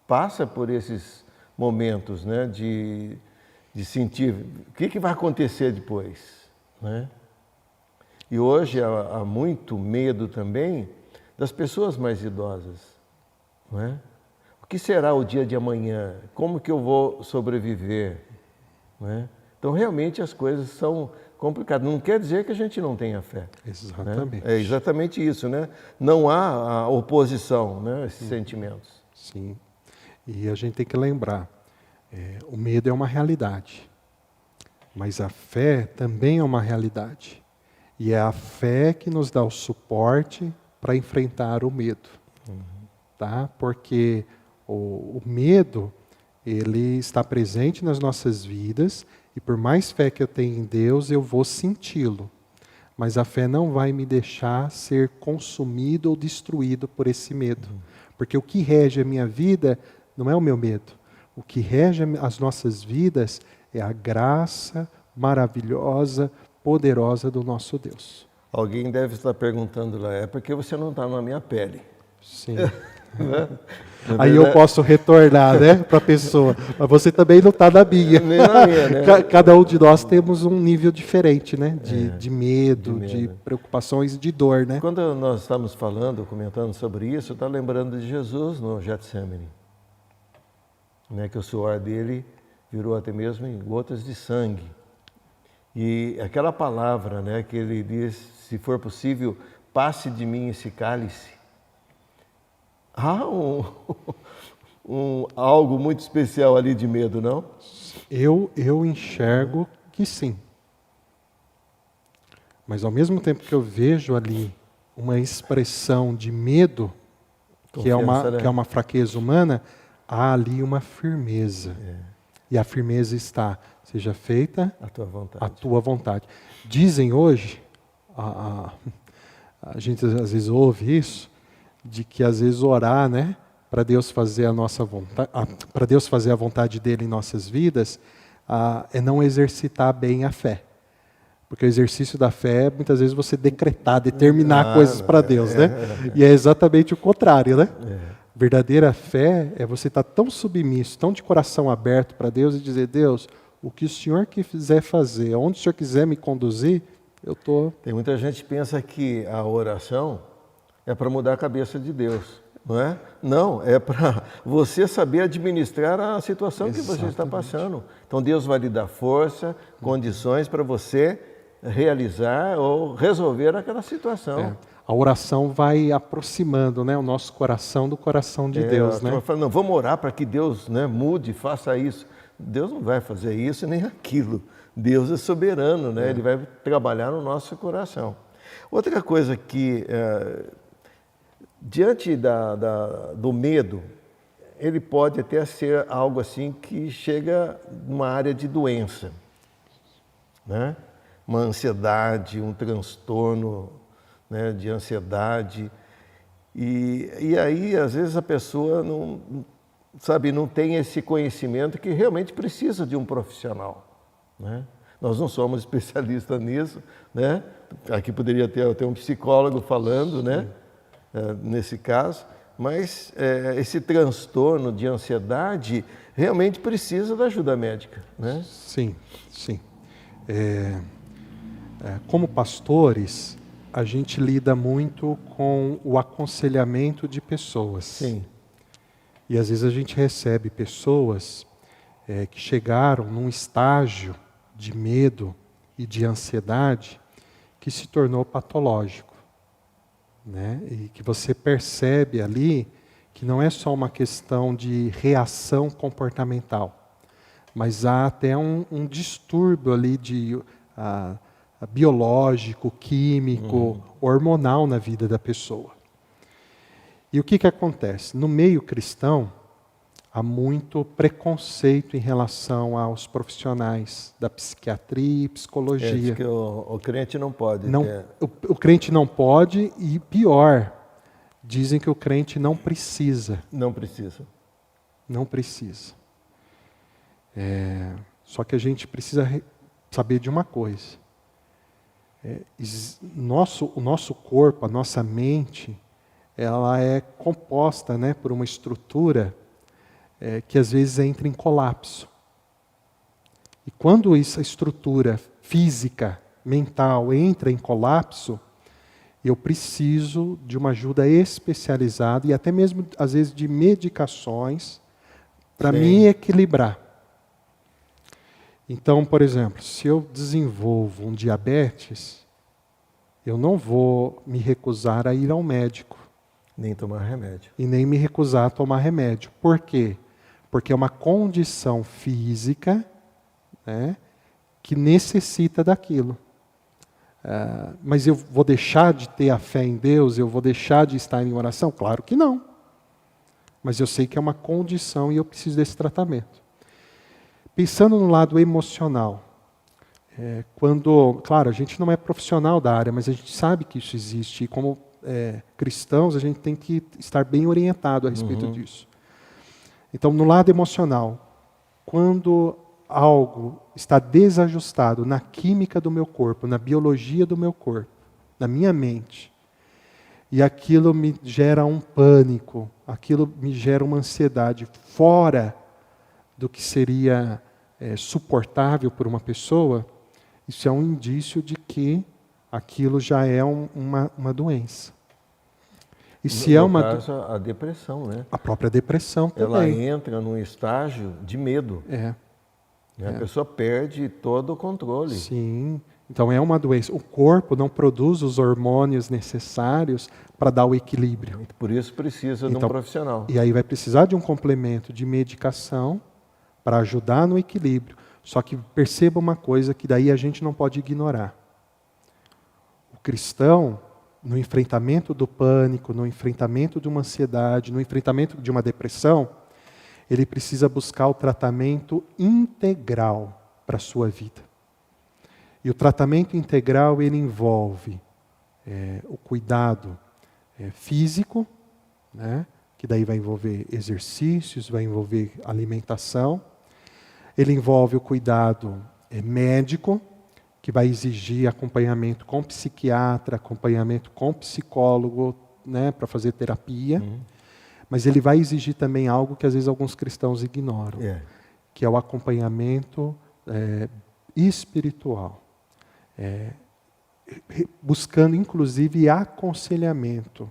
passa por esses momentos, né, de sentir o que vai acontecer depois, né? E hoje há muito medo também das pessoas mais idosas, né? O que será o dia de amanhã? Como que eu vou sobreviver, né? Então realmente as coisas são complicadas. Não quer dizer que a gente não tenha fé. Exatamente. Né? É exatamente isso, né? Não há a oposição, né, a esses sentimentos. Sim. E a gente tem que lembrar, o medo é uma realidade, mas a fé também é uma realidade. E é a fé que nos dá o suporte para enfrentar o medo. Tá? Porque o medo, ele está presente nas nossas vidas, e por mais fé que eu tenha em Deus, eu vou senti-lo. Mas a fé não vai me deixar ser consumido ou destruído por esse medo. Porque o que rege a minha vida não é o meu medo. O que rege as nossas vidas é a graça maravilhosa, poderosa do nosso Deus. Alguém deve estar perguntando lá, é porque você não está na minha pele. Sim. Aí eu posso retornar, né, para a pessoa. Mas você também não está na minha. Nem na minha, né? Cada um de nós temos um nível diferente, né? De medo, de preocupações, de dor, né? Quando nós estamos falando, comentando sobre isso, está lembrando de Jesus no Getsemane, né? Que o suor dele virou até mesmo em gotas de sangue. E aquela palavra, né, que ele diz, se for possível, passe de mim esse cálice. Há algo muito especial ali de medo, não? Eu enxergo que sim. Mas ao mesmo tempo que eu vejo ali uma expressão de medo, que é uma fraqueza humana, há ali uma firmeza. E a firmeza está, seja feita a tua vontade. Dizem hoje, a gente às vezes ouve isso, de que às vezes orar, né, para Deus fazer a nossa vontade, para Deus fazer a vontade dele em nossas vidas, é não exercitar bem a fé. Porque o exercício da fé é muitas vezes você decretar, determinar coisas para Deus, né? E é exatamente o contrário, né? Verdadeira fé é você estar tão submisso, tão de coração aberto para Deus e dizer: Deus, o que o Senhor quiser fazer, onde o Senhor quiser me conduzir, eu estou... Tem muita gente que pensa que a oração é para mudar a cabeça de Deus, não é? Não, é para você saber administrar a situação que você está passando. Então Deus vai lhe dar força, condições para você realizar ou resolver aquela situação. A oração vai aproximando, né, o nosso coração do coração de Deus, né? Fala, não, vamos orar para que Deus, né, mude, faça isso. Deus não vai fazer isso nem aquilo. Deus é soberano, né? Ele vai trabalhar no nosso coração. Outra coisa que, diante do medo, ele pode até ser algo assim que chega numa área de doença, né? Uma ansiedade, um transtorno, né, de ansiedade. E aí, às vezes, a pessoa não tem esse conhecimento que realmente precisa de um profissional, né? Nós não somos especialistas nisso, né? Aqui poderia ter até um psicólogo falando, né? Nesse caso, mas esse transtorno de ansiedade realmente precisa da ajuda médica, né? Sim, sim. Como pastores, a gente lida muito com o aconselhamento de pessoas. Sim. E às vezes a gente recebe pessoas que chegaram num estágio de medo e de ansiedade que se tornou patológico, né? E que você percebe ali que não é só uma questão de reação comportamental, mas há até um distúrbio ali de biológico, químico, hormonal na vida da pessoa. E o que acontece? No meio cristão, há muito preconceito em relação aos profissionais da psiquiatria e psicologia. Diz que o crente não pode. O crente não pode e, pior, dizem que o crente não precisa. Não precisa. Não precisa. Só que a gente precisa saber de uma coisa. O nosso corpo, a nossa mente, ela é composta, né, por uma estrutura que às vezes entra em colapso. E quando essa estrutura física, mental, entra em colapso, eu preciso de uma ajuda especializada e até mesmo, às vezes, de medicações para me equilibrar. Então, por exemplo, se eu desenvolvo um diabetes, eu não vou me recusar a ir ao médico. Nem tomar remédio. E nem me recusar a tomar remédio. Por quê? Porque é uma condição física, né, que necessita daquilo. Mas eu vou deixar de ter a fé em Deus? Eu vou deixar de estar em oração? Claro que não. Mas eu sei que é uma condição e eu preciso desse tratamento. Pensando no lado emocional, claro, a gente não é profissional da área, mas a gente sabe que isso existe. E como cristãos, a gente tem que estar bem orientado a respeito disso. Então, no lado emocional, quando algo está desajustado na química do meu corpo, na biologia do meu corpo, na minha mente, e aquilo me gera um pânico, aquilo me gera uma ansiedade fora do que seria suportável por uma pessoa, isso é um indício de que aquilo já é uma doença. E se no caso, a depressão, né? A própria depressão também. Ela entra num estágio de medo. A pessoa perde todo o controle. Sim. Então é uma doença. O corpo não produz os hormônios necessários para dar o equilíbrio. Por isso precisa de um Então, profissional. E aí vai precisar de um complemento de medicação para ajudar no equilíbrio. Só que perceba uma coisa que daí a gente não pode ignorar. O cristão, no enfrentamento do pânico, no enfrentamento de uma ansiedade, no enfrentamento de uma depressão, ele precisa buscar o tratamento integral para a sua vida. E o tratamento integral, ele envolve o cuidado físico, né? Que daí vai envolver exercícios, vai envolver alimentação. Ele envolve o cuidado médico, que vai exigir acompanhamento com psiquiatra, acompanhamento com psicólogo, né, para fazer terapia. Mas ele vai exigir também algo que às vezes alguns cristãos ignoram, que é o acompanhamento espiritual. Buscando inclusive aconselhamento,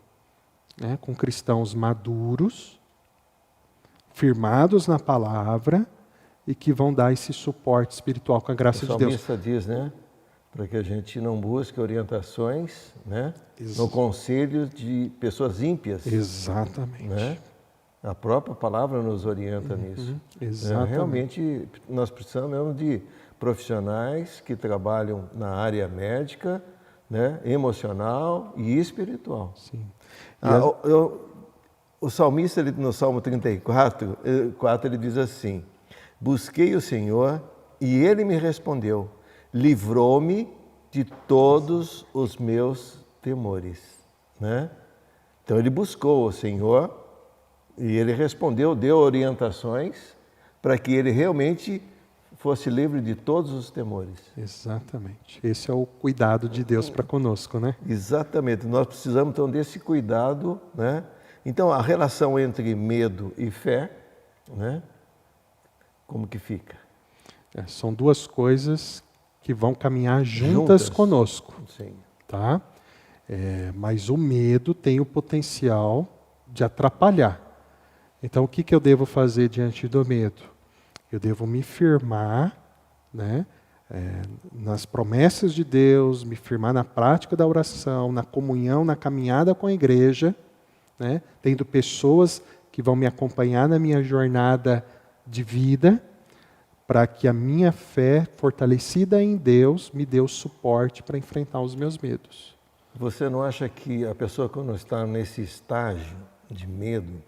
né, com cristãos maduros, firmados na palavra e que vão dar esse suporte espiritual com a graça de Deus. O salmista diz, né, para que a gente não busque orientações, né, no conselho de pessoas ímpias. Exatamente. Né? A própria palavra nos orienta nisso. Exatamente. Realmente, nós precisamos mesmo de profissionais que trabalham na área médica, né, emocional e espiritual. Sim. O salmista, no Salmo 34, ele diz assim: busquei o Senhor e Ele me respondeu, livrou-me de todos os meus temores. Né? Então ele buscou o Senhor e Ele respondeu, deu orientações para que ele realmente fosse livre de todos os temores. Exatamente. Esse é o cuidado de Deus para conosco, né? Exatamente. Nós precisamos, então, desse cuidado, né? Então, a relação entre medo e fé, né? Como que fica? São duas coisas que vão caminhar juntas conosco. Sim. Tá? Mas o medo tem o potencial de atrapalhar. Então, o que eu devo fazer diante do medo? Eu devo me firmar, né, nas promessas de Deus, me firmar na prática da oração, na comunhão, na caminhada com a igreja, né, tendo pessoas que vão me acompanhar na minha jornada de vida, para que a minha fé, fortalecida em Deus, me dê o suporte para enfrentar os meus medos. Você não acha que a pessoa, quando está nesse estágio de medo,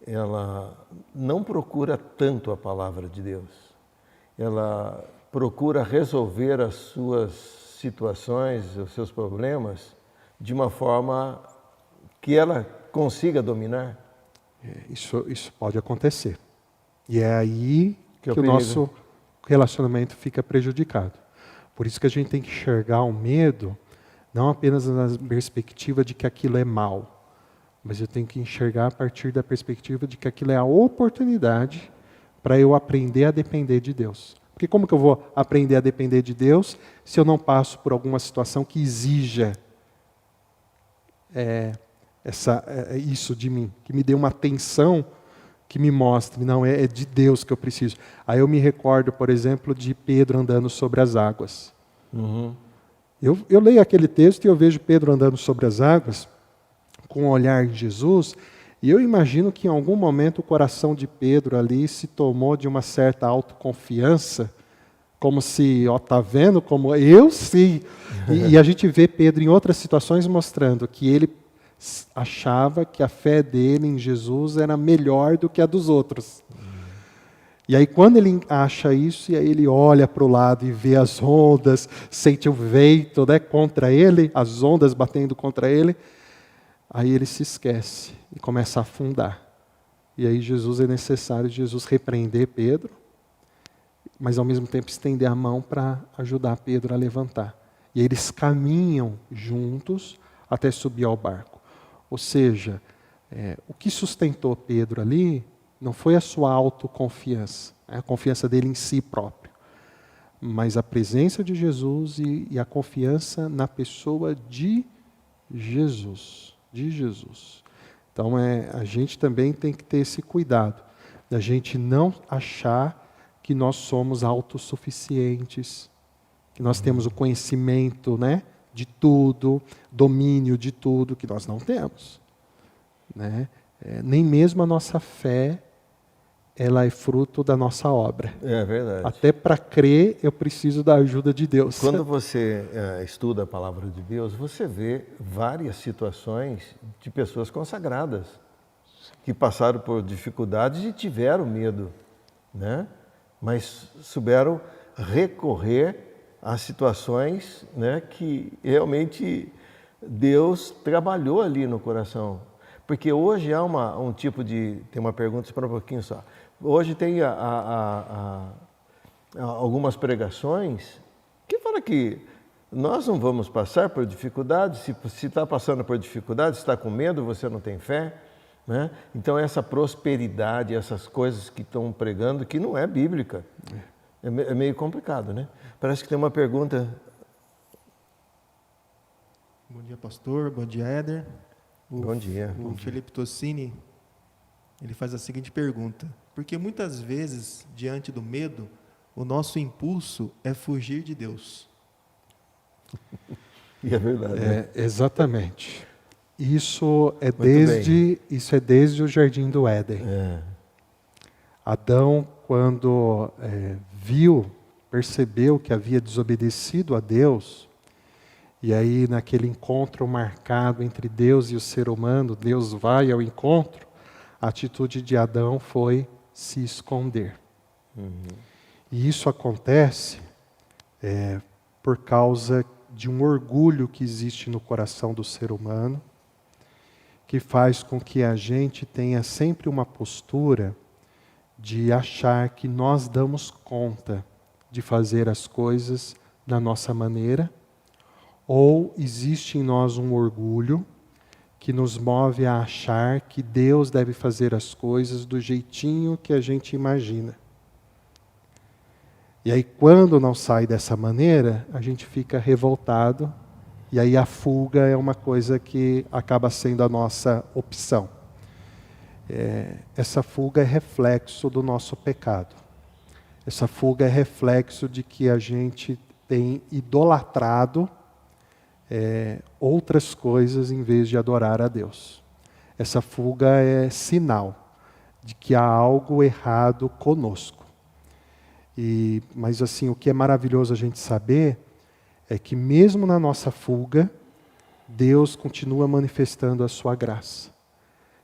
ela não procura tanto a palavra de Deus? Ela procura resolver as suas situações, os seus problemas, de uma forma que ela consiga dominar? Isso pode acontecer. E é aí que o perigo. nosso relacionamento fica prejudicado. Por isso que a gente tem que enxergar o medo não apenas na perspectiva de que aquilo é mal, mas eu tenho que enxergar a partir da perspectiva de que aquilo é a oportunidade para eu aprender a depender de Deus. Porque como que eu vou aprender a depender de Deus se eu não passo por alguma situação que exija isso de mim, que me dê uma atenção que me mostre, não, é de Deus que eu preciso. Aí eu me recordo, por exemplo, de Pedro andando sobre as águas. Eu leio aquele texto e eu vejo Pedro andando sobre as águas, com o olhar de Jesus, e eu imagino que em algum momento o coração de Pedro ali se tomou de uma certa autoconfiança, como se, tá vendo como eu sim. E a gente vê Pedro em outras situações mostrando que ele achava que a fé dele em Jesus era melhor do que a dos outros. E aí quando ele acha isso, e aí ele olha para o lado e vê as ondas, sente o vento, né, contra ele, as ondas batendo contra ele, aí ele se esquece e começa a afundar. E aí é necessário Jesus repreender Pedro, mas ao mesmo tempo estender a mão para ajudar Pedro a levantar. E aí eles caminham juntos até subir ao barco. Ou seja, o que sustentou Pedro ali não foi a sua autoconfiança, a confiança dele em si próprio, mas a presença de Jesus e a confiança na pessoa de Jesus. Então, a gente também tem que ter esse cuidado, da gente não achar que nós somos autossuficientes, que nós temos o conhecimento, né, de tudo, domínio de tudo, que nós não temos. Né? Nem mesmo a nossa fé, ela é fruto da nossa obra. É verdade. Até para crer, eu preciso da ajuda de Deus. Quando você estuda a palavra de Deus, você vê várias situações de pessoas consagradas que passaram por dificuldades e tiveram medo, né? Mas souberam recorrer a situações, né, que realmente Deus trabalhou ali no coração. Porque hoje há um tipo de... Tem uma pergunta, espera um pouquinho só. Hoje tem algumas pregações que falam que nós não vamos passar por dificuldades. Se está passando por dificuldades, está com medo, você não tem fé. Né? Então essa prosperidade, essas coisas que estão pregando, que não é bíblica. É meio complicado, né? Parece que tem uma pergunta. Bom dia, pastor. Bom dia, Éder. Bom dia. O Felipe Tossini, ele faz a seguinte pergunta: porque muitas vezes, diante do medo, o nosso impulso é fugir de Deus. E é verdade. Né? Exatamente. Isso é desde o Jardim do Éden. Adão, quando percebeu que havia desobedecido a Deus, e aí naquele encontro marcado entre Deus e o ser humano, Deus vai ao encontro, a atitude de Adão foi se esconder. E isso acontece por causa de um orgulho que existe no coração do ser humano, que faz com que a gente tenha sempre uma postura de achar que nós damos conta de fazer as coisas da nossa maneira, ou existe em nós um orgulho que nos move a achar que Deus deve fazer as coisas do jeitinho que a gente imagina. E aí, quando não sai dessa maneira, a gente fica revoltado, e aí a fuga é uma coisa que acaba sendo a nossa opção. Essa fuga é reflexo do nosso pecado. Essa fuga é reflexo de que a gente tem idolatrado outras coisas em vez de adorar a Deus. Essa fuga é sinal de que há algo errado conosco. Mas assim, o que é maravilhoso a gente saber é que mesmo na nossa fuga, Deus continua manifestando a sua graça.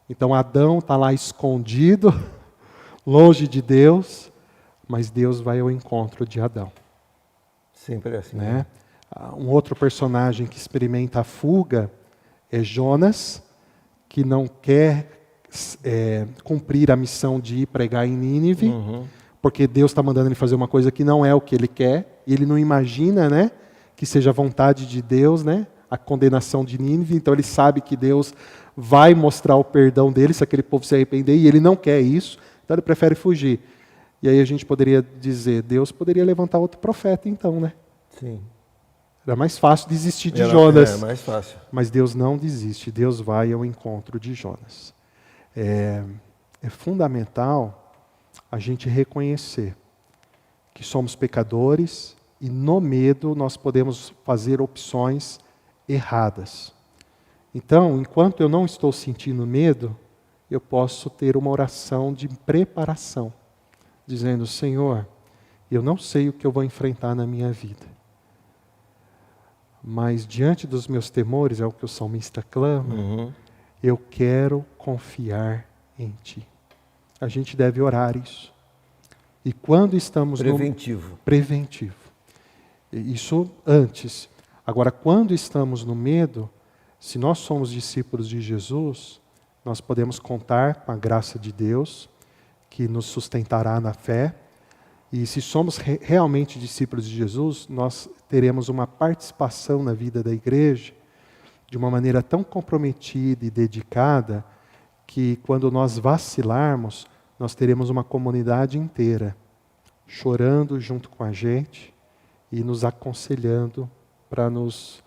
Então Adão está lá escondido, longe de Deus, mas Deus vai ao encontro de Adão. Sempre é assim. Né? Um outro personagem que experimenta a fuga é Jonas, que não quer cumprir a missão de ir pregar em Nínive, porque Deus está mandando ele fazer uma coisa que não é o que ele quer, e ele não imagina, né, que seja a vontade de Deus, né, a condenação de Nínive. Então ele sabe que Deus vai mostrar o perdão dele se aquele povo se arrepender, e ele não quer isso, então ele prefere fugir. E aí a gente poderia dizer, Deus poderia levantar outro profeta então, né? Sim. Era mais fácil desistir de Jonas. É mais fácil. Mas Deus não desiste, Deus vai ao encontro de Jonas. É fundamental a gente reconhecer que somos pecadores e no medo nós podemos fazer opções erradas. Então, enquanto eu não estou sentindo medo, eu posso ter uma oração de preparação, dizendo, Senhor, eu não sei o que eu vou enfrentar na minha vida, mas diante dos meus temores, é o que o salmista clama, eu quero confiar em Ti. A gente deve orar isso. E quando estamos preventivo. Preventivo. Isso antes. Agora, quando estamos no medo, se nós somos discípulos de Jesus, nós podemos contar com a graça de Deus, que nos sustentará na fé. E se somos realmente discípulos de Jesus, nós teremos uma participação na vida da igreja de uma maneira tão comprometida e dedicada que quando nós vacilarmos, nós teremos uma comunidade inteira chorando junto com a gente e nos aconselhando para nos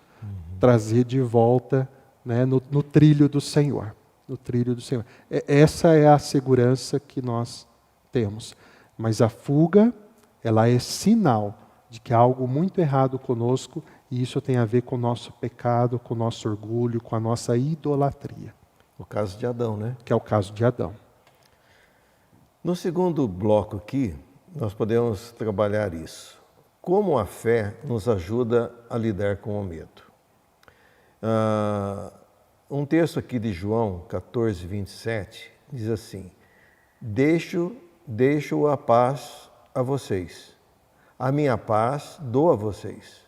trazer de volta, né, no trilho do Senhor. No trilho do Senhor. Essa é a segurança que nós temos. Mas a fuga, ela é sinal de que há algo muito errado conosco e isso tem a ver com o nosso pecado, com o nosso orgulho, com a nossa idolatria, O caso de Adão, né? que é o caso de Adão. No segundo bloco aqui, nós podemos trabalhar isso. Como a fé nos ajuda a lidar com o medo. Um texto aqui de João 14, 27, diz assim: Deixo a paz a vocês. A minha paz dou a vocês.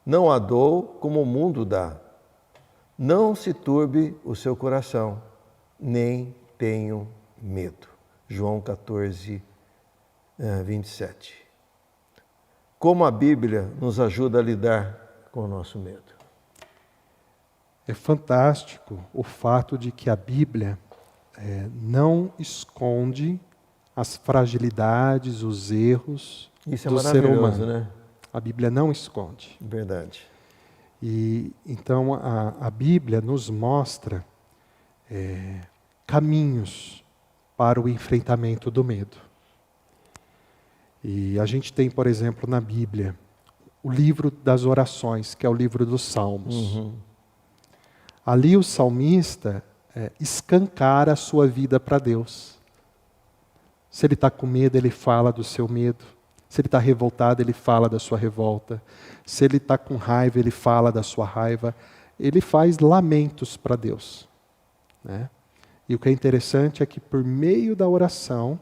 Não a dou como o mundo dá. Não se turbe o seu coração, nem tenham medo. João 14, 27. Como a Bíblia nos ajuda a lidar com o nosso medo? É fantástico o fato de que a Bíblia não esconde as fragilidades, os erros Isso é do ser maravilhoso, humano. né? A Bíblia não esconde. Verdade. E então a Bíblia nos mostra caminhos para o enfrentamento do medo. E a gente tem, por exemplo, na Bíblia, o livro das orações, que é o livro dos Salmos. Ali o salmista escancara a sua vida para Deus. Se ele está com medo, ele fala do seu medo. Se ele está revoltado, ele fala da sua revolta. Se ele está com raiva, ele fala da sua raiva. Ele faz lamentos para Deus, né? E o que é interessante é que por meio da oração,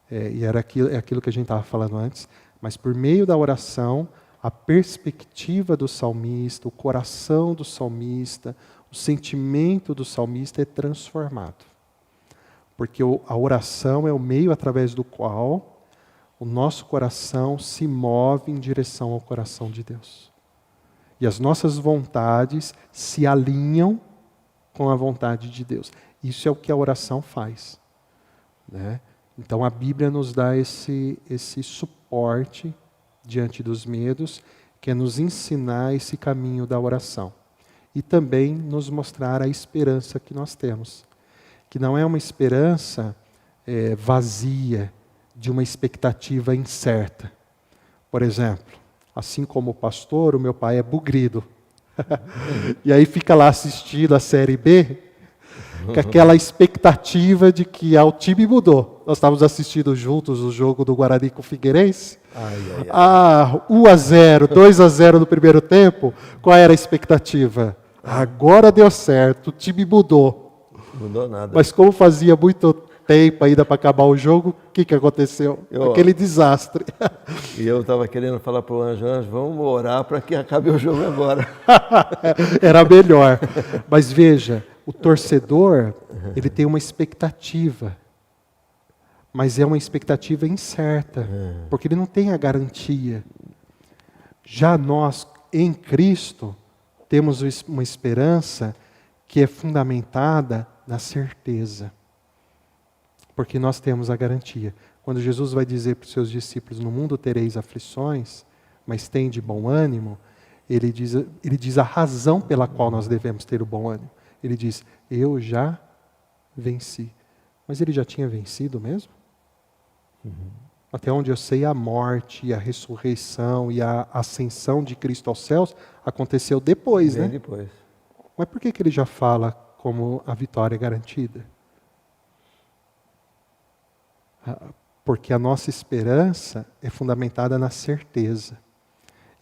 e era aquilo que a gente estava falando antes, mas por meio da oração, a perspectiva do salmista, o coração do salmista, o sentimento do salmista é transformado. Porque a oração é o meio através do qual o nosso coração se move em direção ao coração de Deus. E as nossas vontades se alinham com a vontade de Deus. Isso é o que a oração faz, né? Então a Bíblia nos dá esse suporte diante dos medos, que é nos ensinar esse caminho da oração. E também nos mostrar a esperança que nós temos. Que não é uma esperança vazia, de uma expectativa incerta. Por exemplo, assim como o pastor, o meu pai é bugrido. E aí fica lá assistindo a Série B, com aquela expectativa de que o time mudou. Nós estávamos assistindo juntos o jogo do Guarani com o Figueirense. 1-0, 2-0 no primeiro tempo. Qual era a expectativa? Agora deu certo, o time mudou. Mudou nada. Mas como fazia muito tempo ainda para acabar o jogo, o que aconteceu? Aquele desastre. E eu estava querendo falar para o Anjo, vamos orar para que acabe o jogo agora. Era melhor. Mas veja, o torcedor, ele tem uma expectativa. Mas é uma expectativa incerta, porque ele não tem a garantia. Já nós, em Cristo, temos uma esperança que é fundamentada na certeza. Porque nós temos a garantia. Quando Jesus vai dizer para os seus discípulos, no mundo tereis aflições, mas tem de bom ânimo, ele diz a razão pela qual nós devemos ter o bom ânimo. Ele diz, eu já venci. Mas ele já tinha vencido mesmo? Até onde eu sei, a morte, a ressurreição e a ascensão de Cristo aos céus aconteceu depois, Bem né? depois. Mas por que ele já fala como a vitória é garantida? Porque a nossa esperança é fundamentada na certeza.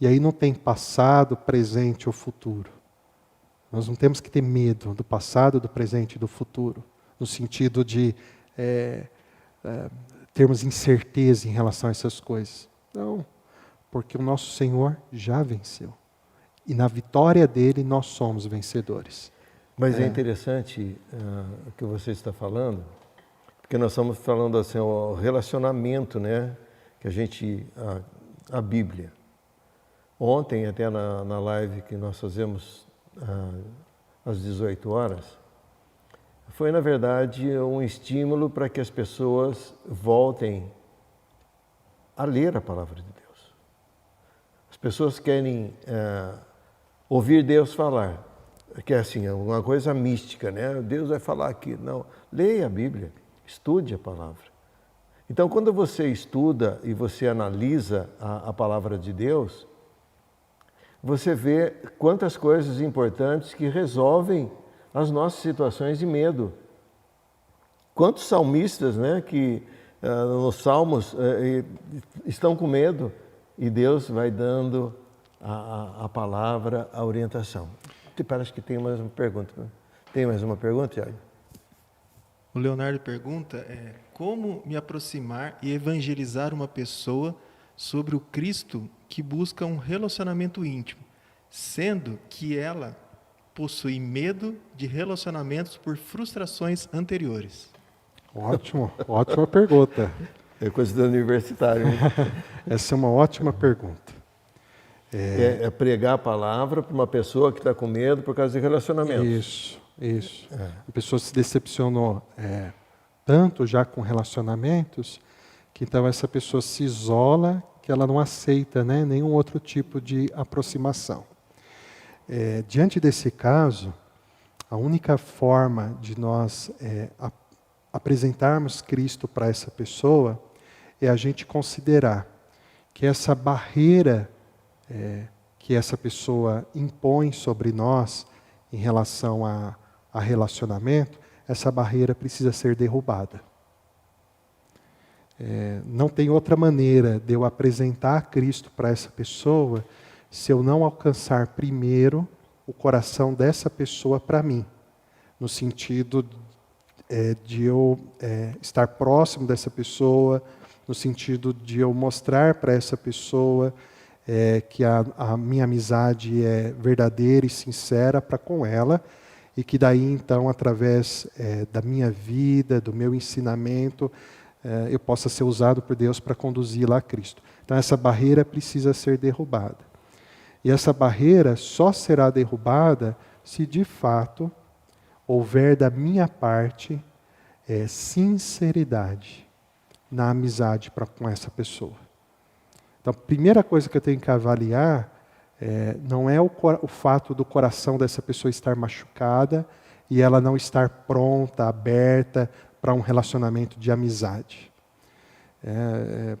E aí não tem passado, presente ou futuro. Nós não temos que ter medo do passado, do presente e do futuro, no sentido de termos incerteza em relação a essas coisas. Não, porque o nosso Senhor já venceu. E na vitória dele nós somos vencedores. Mas é interessante o que você está falando, porque nós estamos falando assim, o relacionamento, né, que a gente, a Bíblia. Ontem, até na live que nós fazemos às 18 horas, foi, na verdade, um estímulo para que as pessoas voltem a ler a palavra de Deus. As pessoas querem ouvir Deus falar, que é assim, uma coisa mística, né? Deus vai falar aqui. Não, leia a Bíblia, estude a palavra. Então, quando você estuda e você analisa a palavra de Deus, você vê quantas coisas importantes que resolvem as nossas situações de medo. Quantos salmistas, né, que nos salmos estão com medo e Deus vai dando a palavra, a orientação. Parece que tem mais uma pergunta. Tem mais uma pergunta, Thiago? O Leonardo pergunta como me aproximar e evangelizar uma pessoa sobre o Cristo que busca um relacionamento íntimo, sendo que ela possui medo de relacionamentos por frustrações anteriores. Ótimo, ótima pergunta. É coisa do universitário. Né? Essa é uma ótima pergunta. É pregar a palavra para uma pessoa que está com medo por causa de relacionamentos. Isso. A pessoa se decepcionou tanto já com relacionamentos, que então essa pessoa se isola, que ela não aceita, né, nenhum outro tipo de aproximação. Diante desse caso, a única forma de nós apresentarmos Cristo para essa pessoa é a gente considerar que essa barreira que essa pessoa impõe sobre nós em relação a relacionamento, essa barreira precisa ser derrubada. Não tem outra maneira de eu apresentar Cristo para essa pessoa se eu não alcançar primeiro o coração dessa pessoa para mim, no sentido de eu estar próximo dessa pessoa, no sentido de eu mostrar para essa pessoa que a minha amizade é verdadeira e sincera para com ela, e que daí então, através da minha vida, do meu ensinamento, eu possa ser usado por Deus para conduzi-la a Cristo. Então essa barreira precisa ser derrubada. E essa barreira só será derrubada se de fato houver da minha parte sinceridade na amizade com essa pessoa. Então, a primeira coisa que eu tenho que avaliar não é o fato do coração dessa pessoa estar machucada e ela não estar pronta, aberta para um relacionamento de amizade.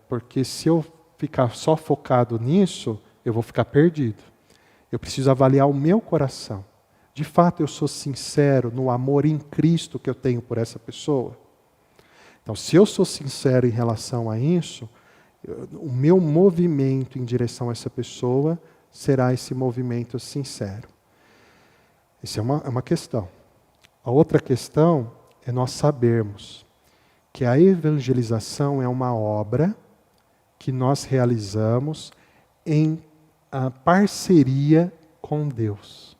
Porque se eu ficar só focado nisso, eu vou ficar perdido. Eu preciso avaliar o meu coração. De fato, eu sou sincero no amor em Cristo que eu tenho por essa pessoa? Então, se eu sou sincero em relação a isso, o meu movimento em direção a essa pessoa será esse movimento sincero. Essa é uma questão. A outra questão é nós sabermos que a evangelização é uma obra que nós realizamos em parceria com Deus.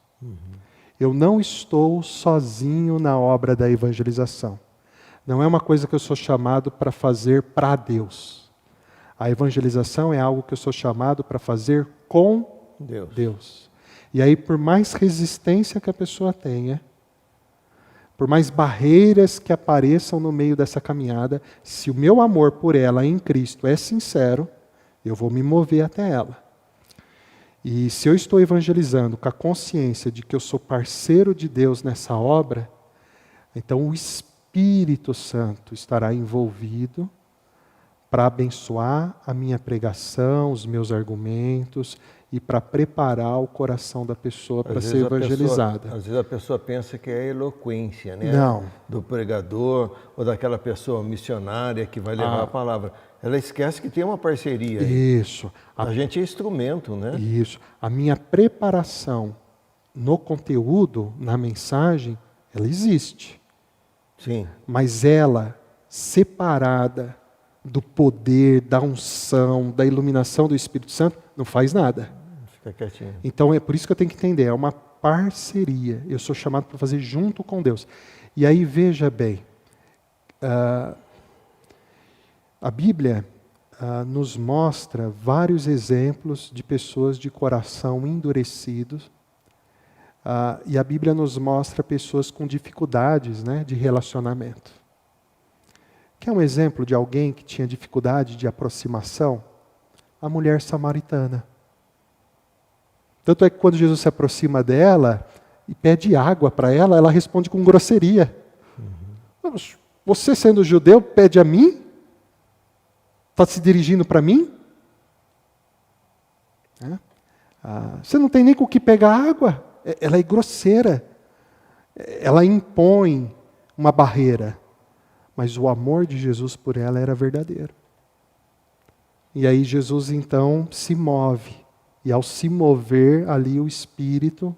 Eu não estou sozinho na obra da evangelização. Não é uma coisa que eu sou chamado para fazer para Deus. A evangelização é algo que eu sou chamado para fazer com Deus. E aí, por mais resistência que a pessoa tenha, por mais barreiras que apareçam no meio dessa caminhada, se o meu amor por ela em Cristo é sincero, eu vou me mover até ela. E se eu estou evangelizando com a consciência de que eu sou parceiro de Deus nessa obra, então o Espírito Santo estará envolvido para abençoar a minha pregação, os meus argumentos e para preparar o coração da pessoa para ser evangelizada. Às vezes a pessoa pensa que é a eloquência, né? Não. Do pregador ou daquela pessoa missionária que vai levar a palavra. Ela esquece que tem uma parceria. Isso. A gente é instrumento, né? Isso. A minha preparação no conteúdo, na mensagem, ela existe. Sim. Mas ela, separada do poder, da unção, da iluminação do Espírito Santo, não faz nada. Fica quietinho. Então é por isso que eu tenho que entender, é uma parceria. Eu sou chamado para fazer junto com Deus. E aí veja bem, a Bíblia nos mostra vários exemplos de pessoas de coração endurecidos. E a Bíblia nos mostra pessoas com dificuldades, né, de relacionamento. Quer um exemplo de alguém que tinha dificuldade de aproximação? A mulher samaritana. Tanto é que quando Jesus se aproxima dela e pede água para ela, ela responde com grosseria. Você sendo judeu, pede a mim? Está se dirigindo para mim? Você não tem nem com o que pegar água. Ela é grosseira. Ela impõe uma barreira. Mas o amor de Jesus por ela era verdadeiro. E aí Jesus então se move. E ao se mover ali o Espírito,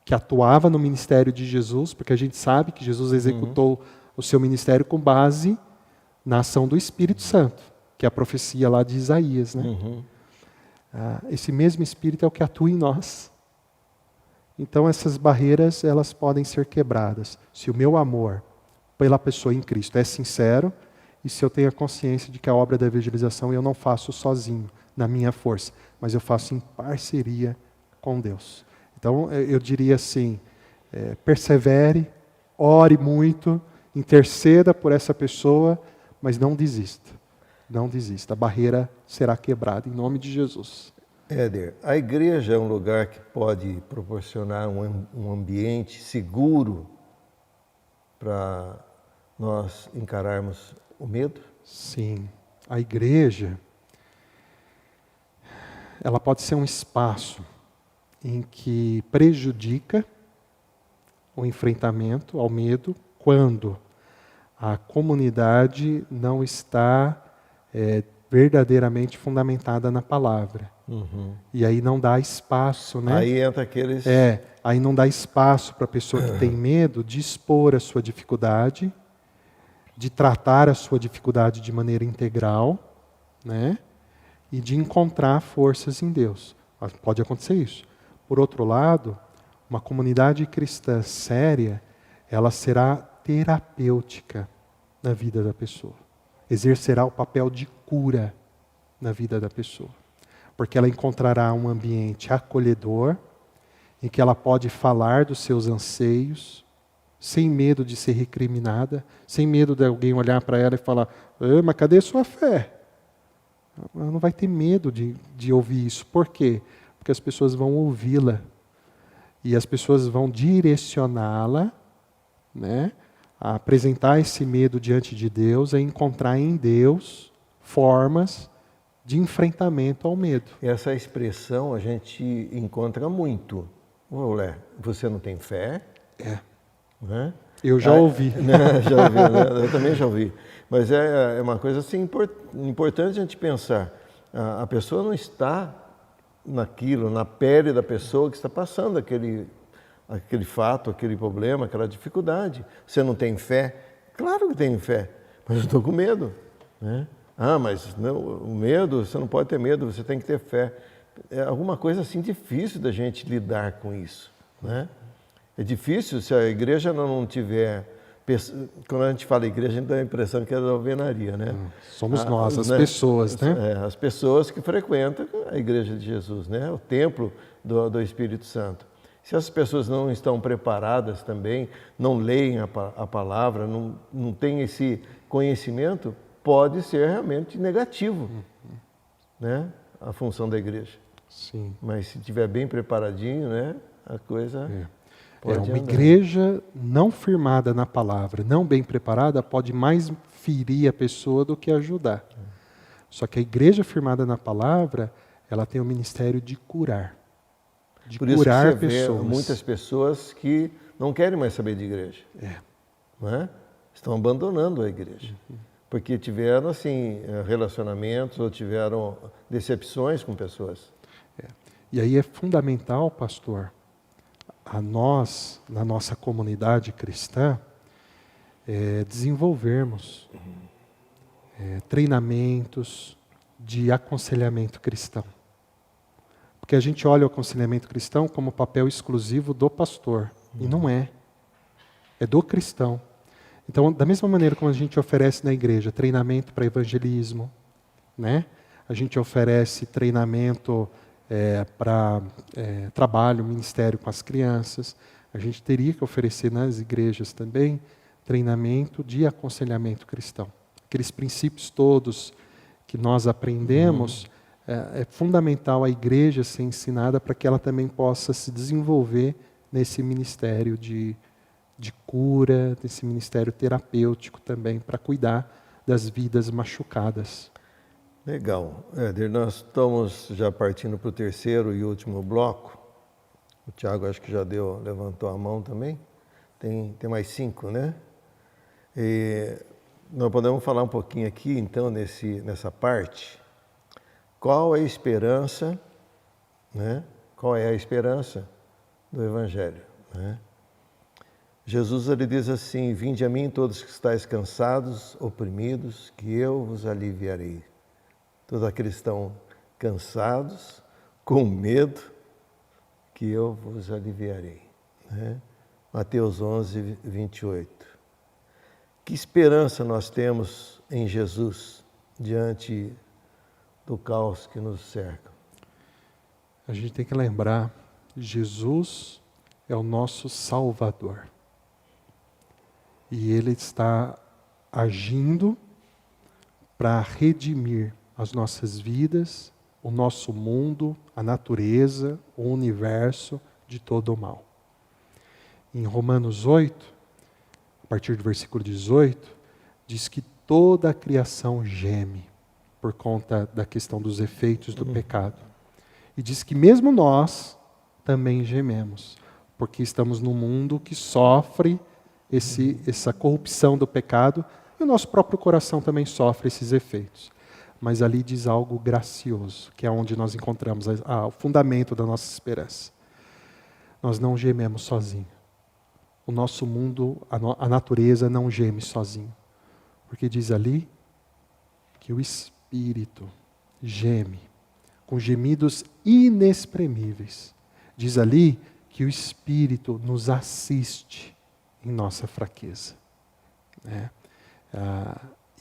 que atuava no ministério de Jesus, porque a gente sabe que Jesus executou o seu ministério com base na ação do Espírito Santo, que é a profecia lá de Isaías, né? Esse mesmo Espírito é o que atua em nós. Então essas barreiras, elas podem ser quebradas. Se o meu amor pela pessoa em Cristo é sincero, e se eu tenho a consciência de que a obra da evangelização eu não faço sozinho, na minha força, mas eu faço em parceria com Deus. Então eu diria assim, persevere, ore muito, interceda por essa pessoa, mas não desista. Não desista, a barreira será quebrada em nome de Jesus. Éder, a igreja é um lugar que pode proporcionar um ambiente seguro para nós encararmos o medo? Sim, a igreja, ela pode ser um espaço em que prejudica o enfrentamento ao medo quando a comunidade não está verdadeiramente fundamentada na palavra. E aí não dá espaço, né? Aí entra aqueles... Aí não dá espaço para a pessoa que tem medo de expor a sua dificuldade, de tratar a sua dificuldade de maneira integral, né? E de encontrar forças em Deus. Pode acontecer isso. Por outro lado, uma comunidade cristã séria, ela será terapêutica na vida da pessoa. Exercerá o papel de cura na vida da pessoa. Porque ela encontrará um ambiente acolhedor, em que ela pode falar dos seus anseios, sem medo de ser recriminada, sem medo de alguém olhar para ela e falar, mas cadê sua fé? Ela não vai ter medo de ouvir isso. Por quê? Porque as pessoas vão ouvi-la. E as pessoas vão direcioná-la, né, a apresentar esse medo diante de Deus, a encontrar em Deus formas de enfrentamento ao medo. Essa expressão a gente encontra muito. Olé, você não tem fé? Né? Eu já ouvi. Já ouvi, né? Eu também já ouvi. Mas é uma coisa assim, importante a gente pensar. A pessoa não está naquilo, na pele da pessoa que está passando aquele fato, aquele problema, aquela dificuldade. Você não tem fé? Claro que tenho fé, mas eu estou com medo. Né? Mas não, o medo, você não pode ter medo, você tem que ter fé. É alguma coisa assim difícil da gente lidar com isso. Né? É difícil se a igreja não tiver... Quando a gente fala igreja, a gente dá a impressão que é da alvenaria, né? Somos nós, as né? pessoas, né? As pessoas que frequentam a igreja de Jesus, né? O templo do Espírito Santo. Se as pessoas não estão preparadas também, não leem a palavra, não têm esse conhecimento, pode ser realmente negativo, né? A função da igreja. Sim. Mas se estiver bem preparadinho, né? A coisa... Uma igreja não firmada na palavra, não bem preparada, pode mais ferir a pessoa do que ajudar. Só que a igreja firmada na palavra, ela tem o ministério de curar. De Por isso curar que você pessoas. vê muitas pessoas que não querem mais saber de igreja. Não é? Estão abandonando a igreja. Porque tiveram assim, relacionamentos ou tiveram decepções com pessoas. E aí é fundamental, pastor, a nós, na nossa comunidade cristã, desenvolvermos treinamentos de aconselhamento cristão. Porque a gente olha o aconselhamento cristão como papel exclusivo do pastor, e não é. É do cristão. Então, da mesma maneira como a gente oferece na igreja treinamento para evangelismo, né? A gente oferece treinamento para trabalho, ministério com as crianças. A gente teria que oferecer nas igrejas também treinamento de aconselhamento cristão. Aqueles princípios todos que nós aprendemos, é fundamental a igreja ser ensinada para que ela também possa se desenvolver nesse ministério de cura, nesse ministério terapêutico também, para cuidar das vidas machucadas. Legal. Éder, nós estamos já partindo para o terceiro e último bloco. O Tiago acho que já levantou a mão também. Tem mais 5, né? E nós podemos falar um pouquinho aqui, então, nessa parte. Qual é a esperança, né? Qual é a esperança do Evangelho, né? Jesus ele diz assim: vinde a mim todos que estáis cansados, oprimidos, que eu vos aliviarei. Todos aqueles que estão cansados, com medo, que eu vos aliviarei, né? Mateus 11, 28. Que esperança nós temos em Jesus diante do caos que nos cerca? A gente tem que lembrar, Jesus é o nosso Salvador. E Ele está agindo para redimir as nossas vidas, o nosso mundo, a natureza, o universo de todo o mal. Em Romanos 8, a partir do versículo 18, diz que toda a criação geme por conta da questão dos efeitos do pecado. E diz que mesmo nós também gememos, porque estamos num mundo que sofre essa corrupção do pecado, e o nosso próprio coração também sofre esses efeitos. Mas ali diz algo gracioso, que é onde nós encontramos o fundamento da nossa esperança. Nós não gememos sozinhos. O nosso mundo, a natureza não geme sozinho. Porque diz ali que o Espírito geme com gemidos inexprimíveis. Diz ali que o Espírito nos assiste em nossa fraqueza, né?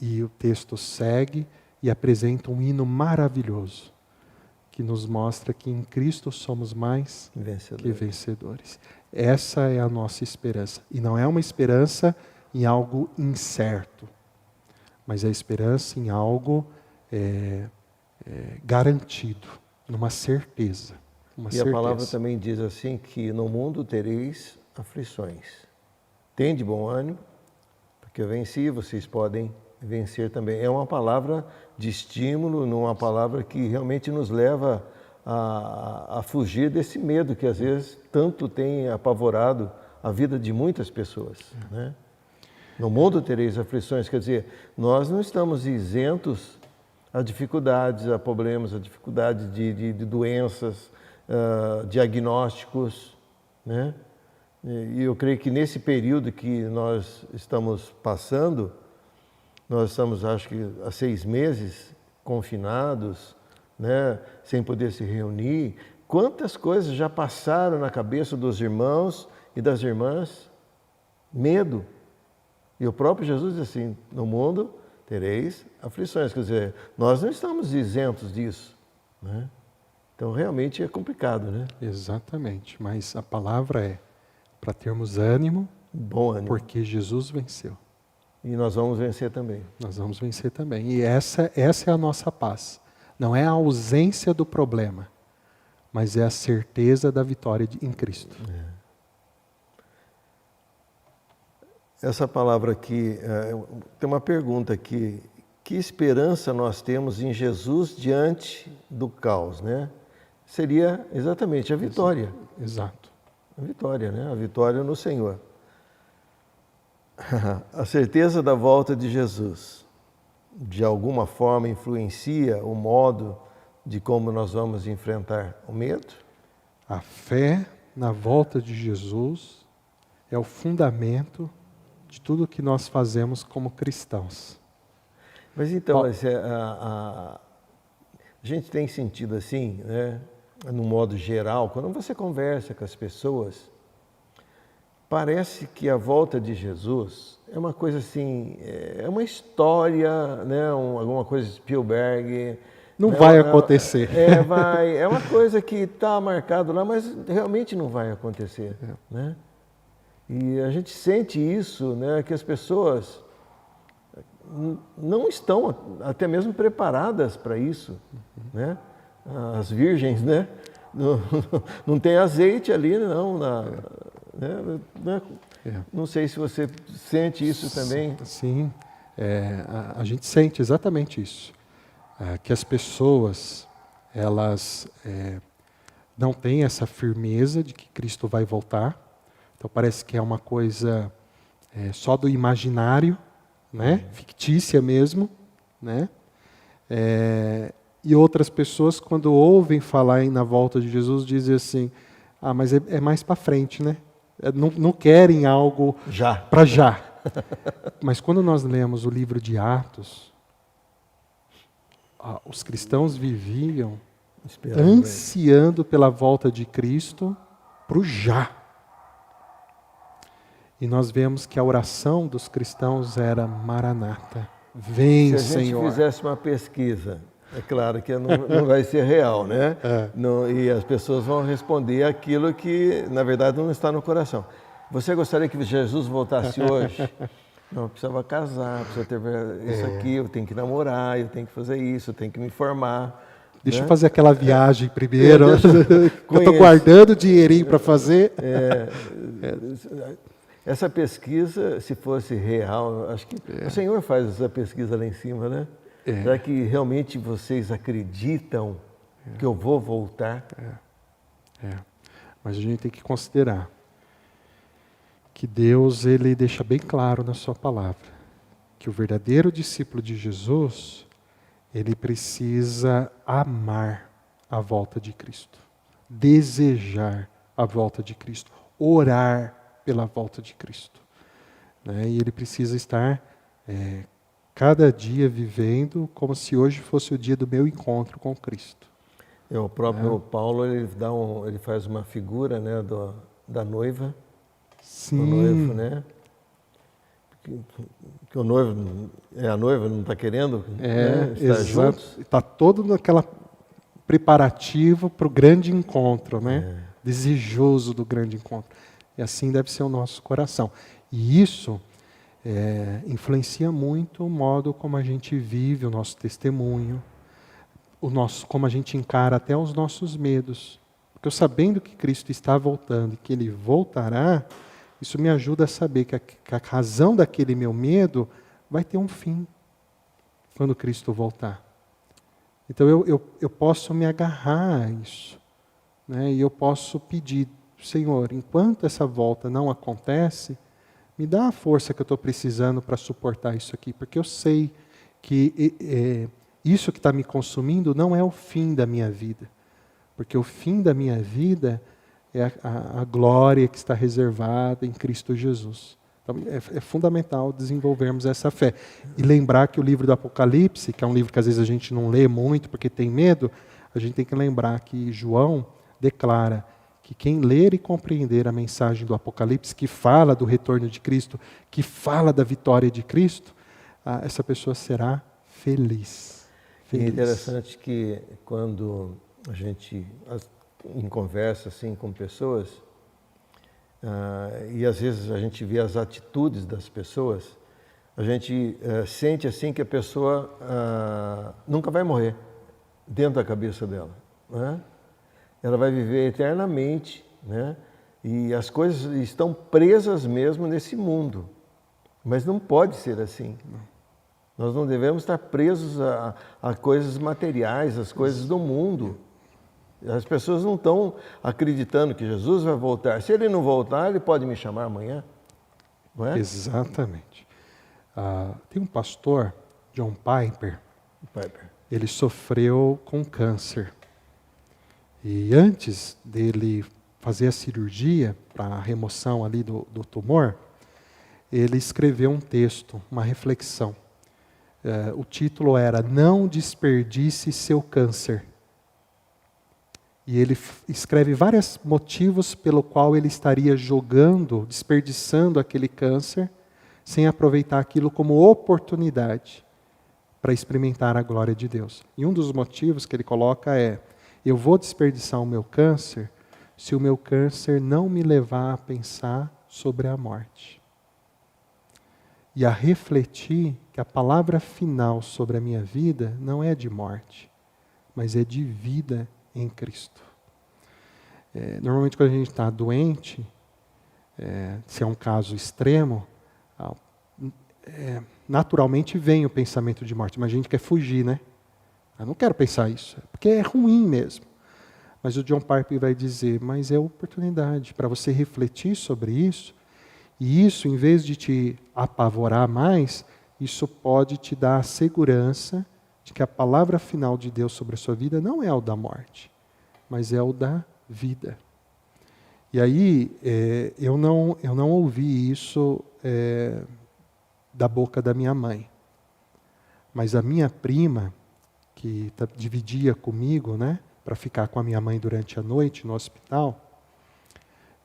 E o texto segue e apresenta um hino maravilhoso que nos mostra que em Cristo somos mais que vencedores. Essa é a nossa esperança. E não é uma esperança em algo incerto, mas é a esperança em algo garantido, numa certeza. A palavra também diz assim que no mundo tereis aflições. Tende bom ânimo, porque eu venci, vocês podem vencer também. É uma palavra de estímulo, uma palavra que realmente nos leva a fugir desse medo que às vezes tanto tem apavorado a vida de muitas pessoas, né? No mundo tereis aflições, quer dizer, nós não estamos isentos a dificuldades, a problemas, a dificuldades de doenças, diagnósticos, né? E eu creio que nesse período que nós estamos passando, nós estamos, acho que, há 6 meses confinados, né, sem poder se reunir. Quantas coisas já passaram na cabeça dos irmãos e das irmãs? Medo. E o próprio Jesus diz assim: no mundo tereis aflições. Quer dizer, nós não estamos isentos disso, né? Então, realmente é complicado, né? Exatamente, mas a palavra é para termos ânimo, bom ânimo, porque Jesus venceu. E nós vamos vencer também. Nós vamos vencer também. E essa é a nossa paz. Não é a ausência do problema, mas é a certeza da vitória em Cristo. Essa palavra aqui, tem uma pergunta aqui. Que esperança nós temos em Jesus diante do caos, né? Seria exatamente a vitória. Exato. A vitória, né? A vitória no Senhor. A certeza da volta de Jesus, de alguma forma, influencia o modo de como nós vamos enfrentar o medo? A fé na volta de Jesus é o fundamento de tudo que nós fazemos como cristãos. Mas então, a gente tem sentido assim, né? No modo geral, quando você conversa com as pessoas, parece que a volta de Jesus é uma coisa assim, é uma história, né? Alguma coisa de Spielberg. Não vai acontecer. É uma coisa que está marcado lá, mas realmente não vai acontecer, né? E a gente sente isso, né? Que as pessoas não estão até mesmo preparadas para isso, né? As virgens, né? Não tem azeite ali, não. Não sei se você sente isso também. Sim, a gente sente exatamente isso. que as pessoas, elas não têm essa firmeza de que Cristo vai voltar. Então parece que é uma coisa só do imaginário, né? Fictícia mesmo, né? E outras pessoas, quando ouvem falar na volta de Jesus, dizem assim, mas é mais para frente, né? Não querem algo para já. Mas quando nós lemos o livro de Atos, os cristãos viviam ansiando pela volta de Cristo para o já. E nós vemos que a oração dos cristãos era Maranata. Vem, Senhor. Se a gente fizesse uma pesquisa, é claro que não vai ser real, né? E as pessoas vão responder aquilo que, na verdade, não está no coração. Você gostaria que Jesus voltasse hoje? Não, eu precisava casar, precisa ter isso aqui, eu tenho que namorar, eu tenho que fazer isso, eu tenho que me formar. Deixa eu fazer aquela viagem primeiro. Eu estou guardando dinheirinho para fazer. Essa pesquisa, se fosse real, acho que o Senhor faz essa pesquisa lá em cima, né? Será que realmente vocês acreditam que eu vou voltar? Mas a gente tem que considerar que Deus, ele deixa bem claro na sua palavra que o verdadeiro discípulo de Jesus, ele precisa amar a volta de Cristo, desejar a volta de Cristo, orar pela volta de Cristo, né? E ele precisa estar cada dia vivendo como se hoje fosse o dia do meu encontro com Cristo. O próprio Paulo, ele faz uma figura, né, da noiva. Sim. O noivo, né? Que o noivo, a noiva não está querendo estar juntos. Está todo naquela preparativo para o grande encontro, né? Desejoso do grande encontro. E assim deve ser o nosso coração. E isso influencia muito o modo como a gente vive o nosso testemunho, como a gente encara até os nossos medos. Porque eu sabendo que Cristo está voltando e que Ele voltará, isso me ajuda a saber que a razão daquele meu medo vai ter um fim quando Cristo voltar. Então eu posso me agarrar a isso, né? E eu posso pedir, Senhor, enquanto essa volta não acontece, me dá a força que eu estou precisando para suportar isso aqui, porque eu sei que isso que está me consumindo não é o fim da minha vida, porque o fim da minha vida é a glória que está reservada em Cristo Jesus. Então, é fundamental desenvolvermos essa fé. E lembrar que o livro do Apocalipse, que é um livro que às vezes a gente não lê muito porque tem medo, a gente tem que lembrar que João declara que quem ler e compreender a mensagem do Apocalipse, que fala do retorno de Cristo, que fala da vitória de Cristo, essa pessoa será feliz. É interessante que quando a gente, em conversa assim, com pessoas, e às vezes a gente vê as atitudes das pessoas, a gente sente assim que a pessoa nunca vai morrer dentro da cabeça dela, né? Ela vai viver eternamente, né? E as coisas estão presas mesmo nesse mundo, mas não pode ser assim. Nós não devemos estar presos a coisas materiais, às coisas do mundo. As pessoas não estão acreditando que Jesus vai voltar. Se Ele não voltar, Ele pode me chamar amanhã. Não é? Exatamente. Tem um pastor, John Piper, ele sofreu com câncer. E antes dele fazer a cirurgia para a remoção ali do tumor, ele escreveu um texto, uma reflexão. O título era Não Desperdice Seu Câncer. E ele escreve vários motivos pelo qual ele estaria desperdiçando aquele câncer, sem aproveitar aquilo como oportunidade para experimentar a glória de Deus. E um dos motivos que ele coloca é: eu vou desperdiçar o meu câncer se o meu câncer não me levar a pensar sobre a morte. E a refletir que a palavra final sobre a minha vida não é de morte, mas é de vida em Cristo. Normalmente quando a gente está doente, se é um caso extremo, naturalmente vem o pensamento de morte, mas a gente quer fugir, né? Eu não quero pensar isso, porque é ruim mesmo. Mas o John Piper vai dizer, mas é oportunidade para você refletir sobre isso, e isso, em vez de te apavorar mais, isso pode te dar a segurança de que a palavra final de Deus sobre a sua vida não é o da morte, mas é o da vida. E aí, eu não ouvi isso da boca da minha mãe. Mas a minha prima, que dividia comigo, né, para ficar com a minha mãe durante a noite no hospital,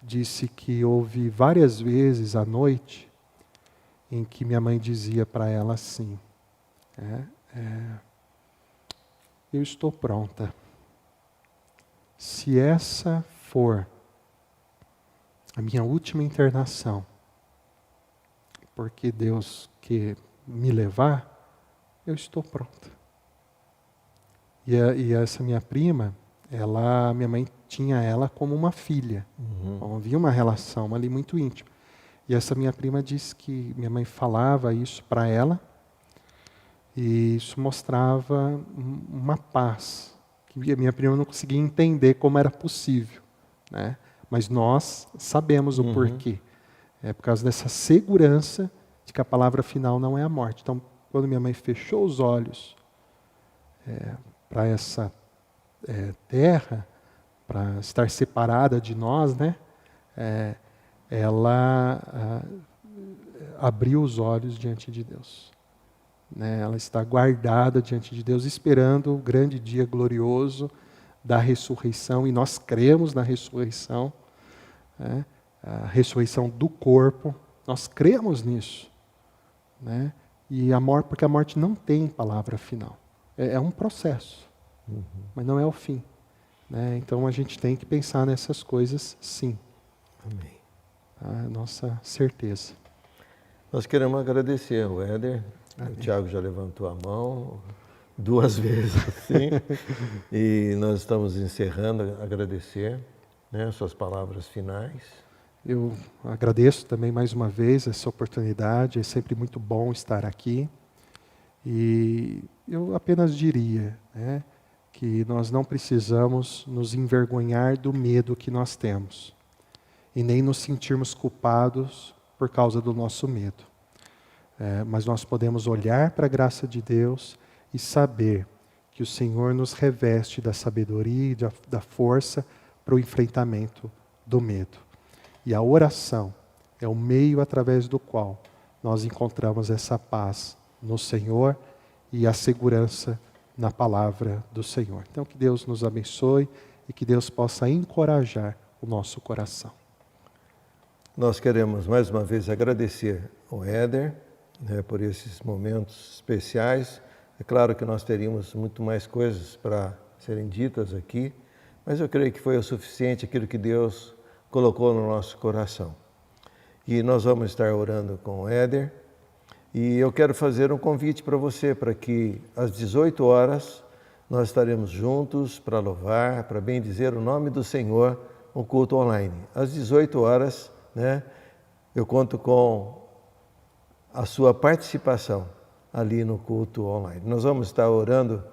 disse que houve várias vezes à noite em que minha mãe dizia para ela assim, eu estou pronta. Se essa for a minha última internação, porque Deus quer me levar, eu estou pronta. E essa minha prima, minha mãe tinha ela como uma filha. Então, havia uma relação ali muito íntima. E essa minha prima disse que minha mãe falava isso para ela, e isso mostrava uma paz, que a minha prima não conseguia entender como era possível, né? Mas nós sabemos o porquê. É por causa dessa segurança de que a palavra final não é a morte. Então, quando minha mãe fechou os olhos para essa terra, para estar separada de nós, né? Ela abriu os olhos diante de Deus. Né? Ela está guardada diante de Deus, esperando o grande dia glorioso da ressurreição, e nós cremos na ressurreição, né? A ressurreição do corpo, nós cremos nisso. Né? E porque a morte não tem palavra final. É um processo, mas não é o fim. Né? Então a gente tem que pensar nessas coisas, sim. Amém. A nossa certeza. Nós queremos agradecer ao Éder. O Tiago já levantou a mão 2 vezes, assim. E nós estamos encerrando, agradecer, né, suas palavras finais. Eu agradeço também mais uma vez essa oportunidade, é sempre muito bom estar aqui. E eu apenas diria, né, que nós não precisamos nos envergonhar do medo que nós temos, e nem nos sentirmos culpados por causa do nosso medo. Mas nós podemos olhar para a graça de Deus e saber que o Senhor nos reveste da sabedoria e da força para o enfrentamento do medo. E a oração é o meio através do qual nós encontramos essa paz no Senhor e a segurança na palavra do Senhor. Então que Deus nos abençoe e que Deus possa encorajar o nosso coração. Nós queremos mais uma vez agradecer ao Éder, né, por esses momentos especiais. É claro que nós teríamos muito mais coisas para serem ditas aqui, mas eu creio que foi o suficiente aquilo que Deus colocou no nosso coração. E nós vamos estar orando com o Éder, e eu quero fazer um convite para você, para que às 18 horas nós estaremos juntos para louvar, para bendizer o nome do Senhor, um culto online. Às 18 horas, né, eu conto com a sua participação ali no culto online. Nós vamos estar orando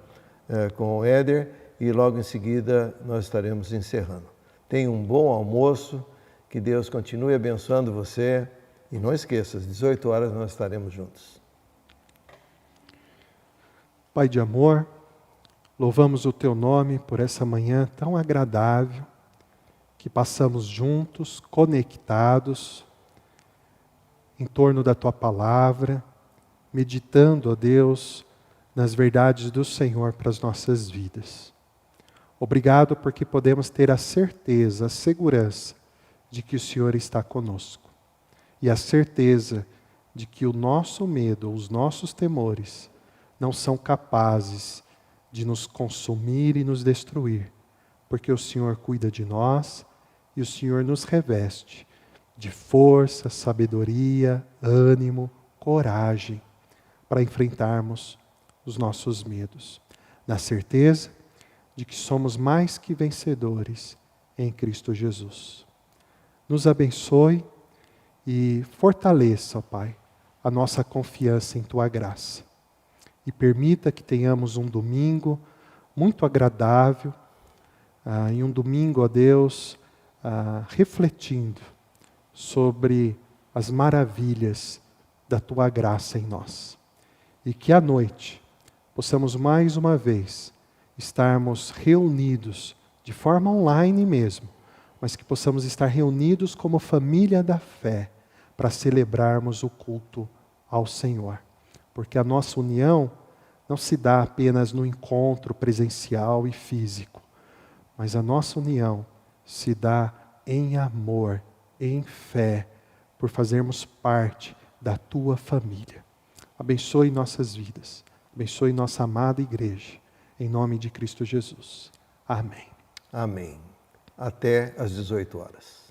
com o Éder e logo em seguida nós estaremos encerrando. Tenha um bom almoço, que Deus continue abençoando você e não esqueça, às 18 horas nós estaremos juntos. Pai de amor, louvamos o Teu nome por essa manhã tão agradável, que passamos juntos, conectados, em torno da Tua palavra, meditando, ó Deus, nas verdades do Senhor para as nossas vidas. Obrigado porque podemos ter a certeza, a segurança de que o Senhor está conosco. E a certeza de que o nosso medo, os nossos temores, não são capazes de nos consumir e nos destruir, porque o Senhor cuida de nós e o Senhor nos reveste de força, sabedoria, ânimo, coragem para enfrentarmos os nossos medos, na certeza de que somos mais que vencedores em Cristo Jesus. Nos abençoe e fortaleça, ó Pai, a nossa confiança em Tua graça. e permita que tenhamos um domingo muito agradável, em um domingo, ó Deus, refletindo sobre as maravilhas da Tua graça em nós. E que à noite possamos mais uma vez estarmos reunidos, de forma online mesmo, mas que possamos estar reunidos como família da fé, para celebrarmos o culto ao Senhor. Porque a nossa união não se dá apenas no encontro presencial e físico, mas a nossa união se dá em amor, em fé, por fazermos parte da Tua família. Abençoe nossas vidas, abençoe nossa amada igreja, em nome de Cristo Jesus. Amém. Amém. Até às 18 horas.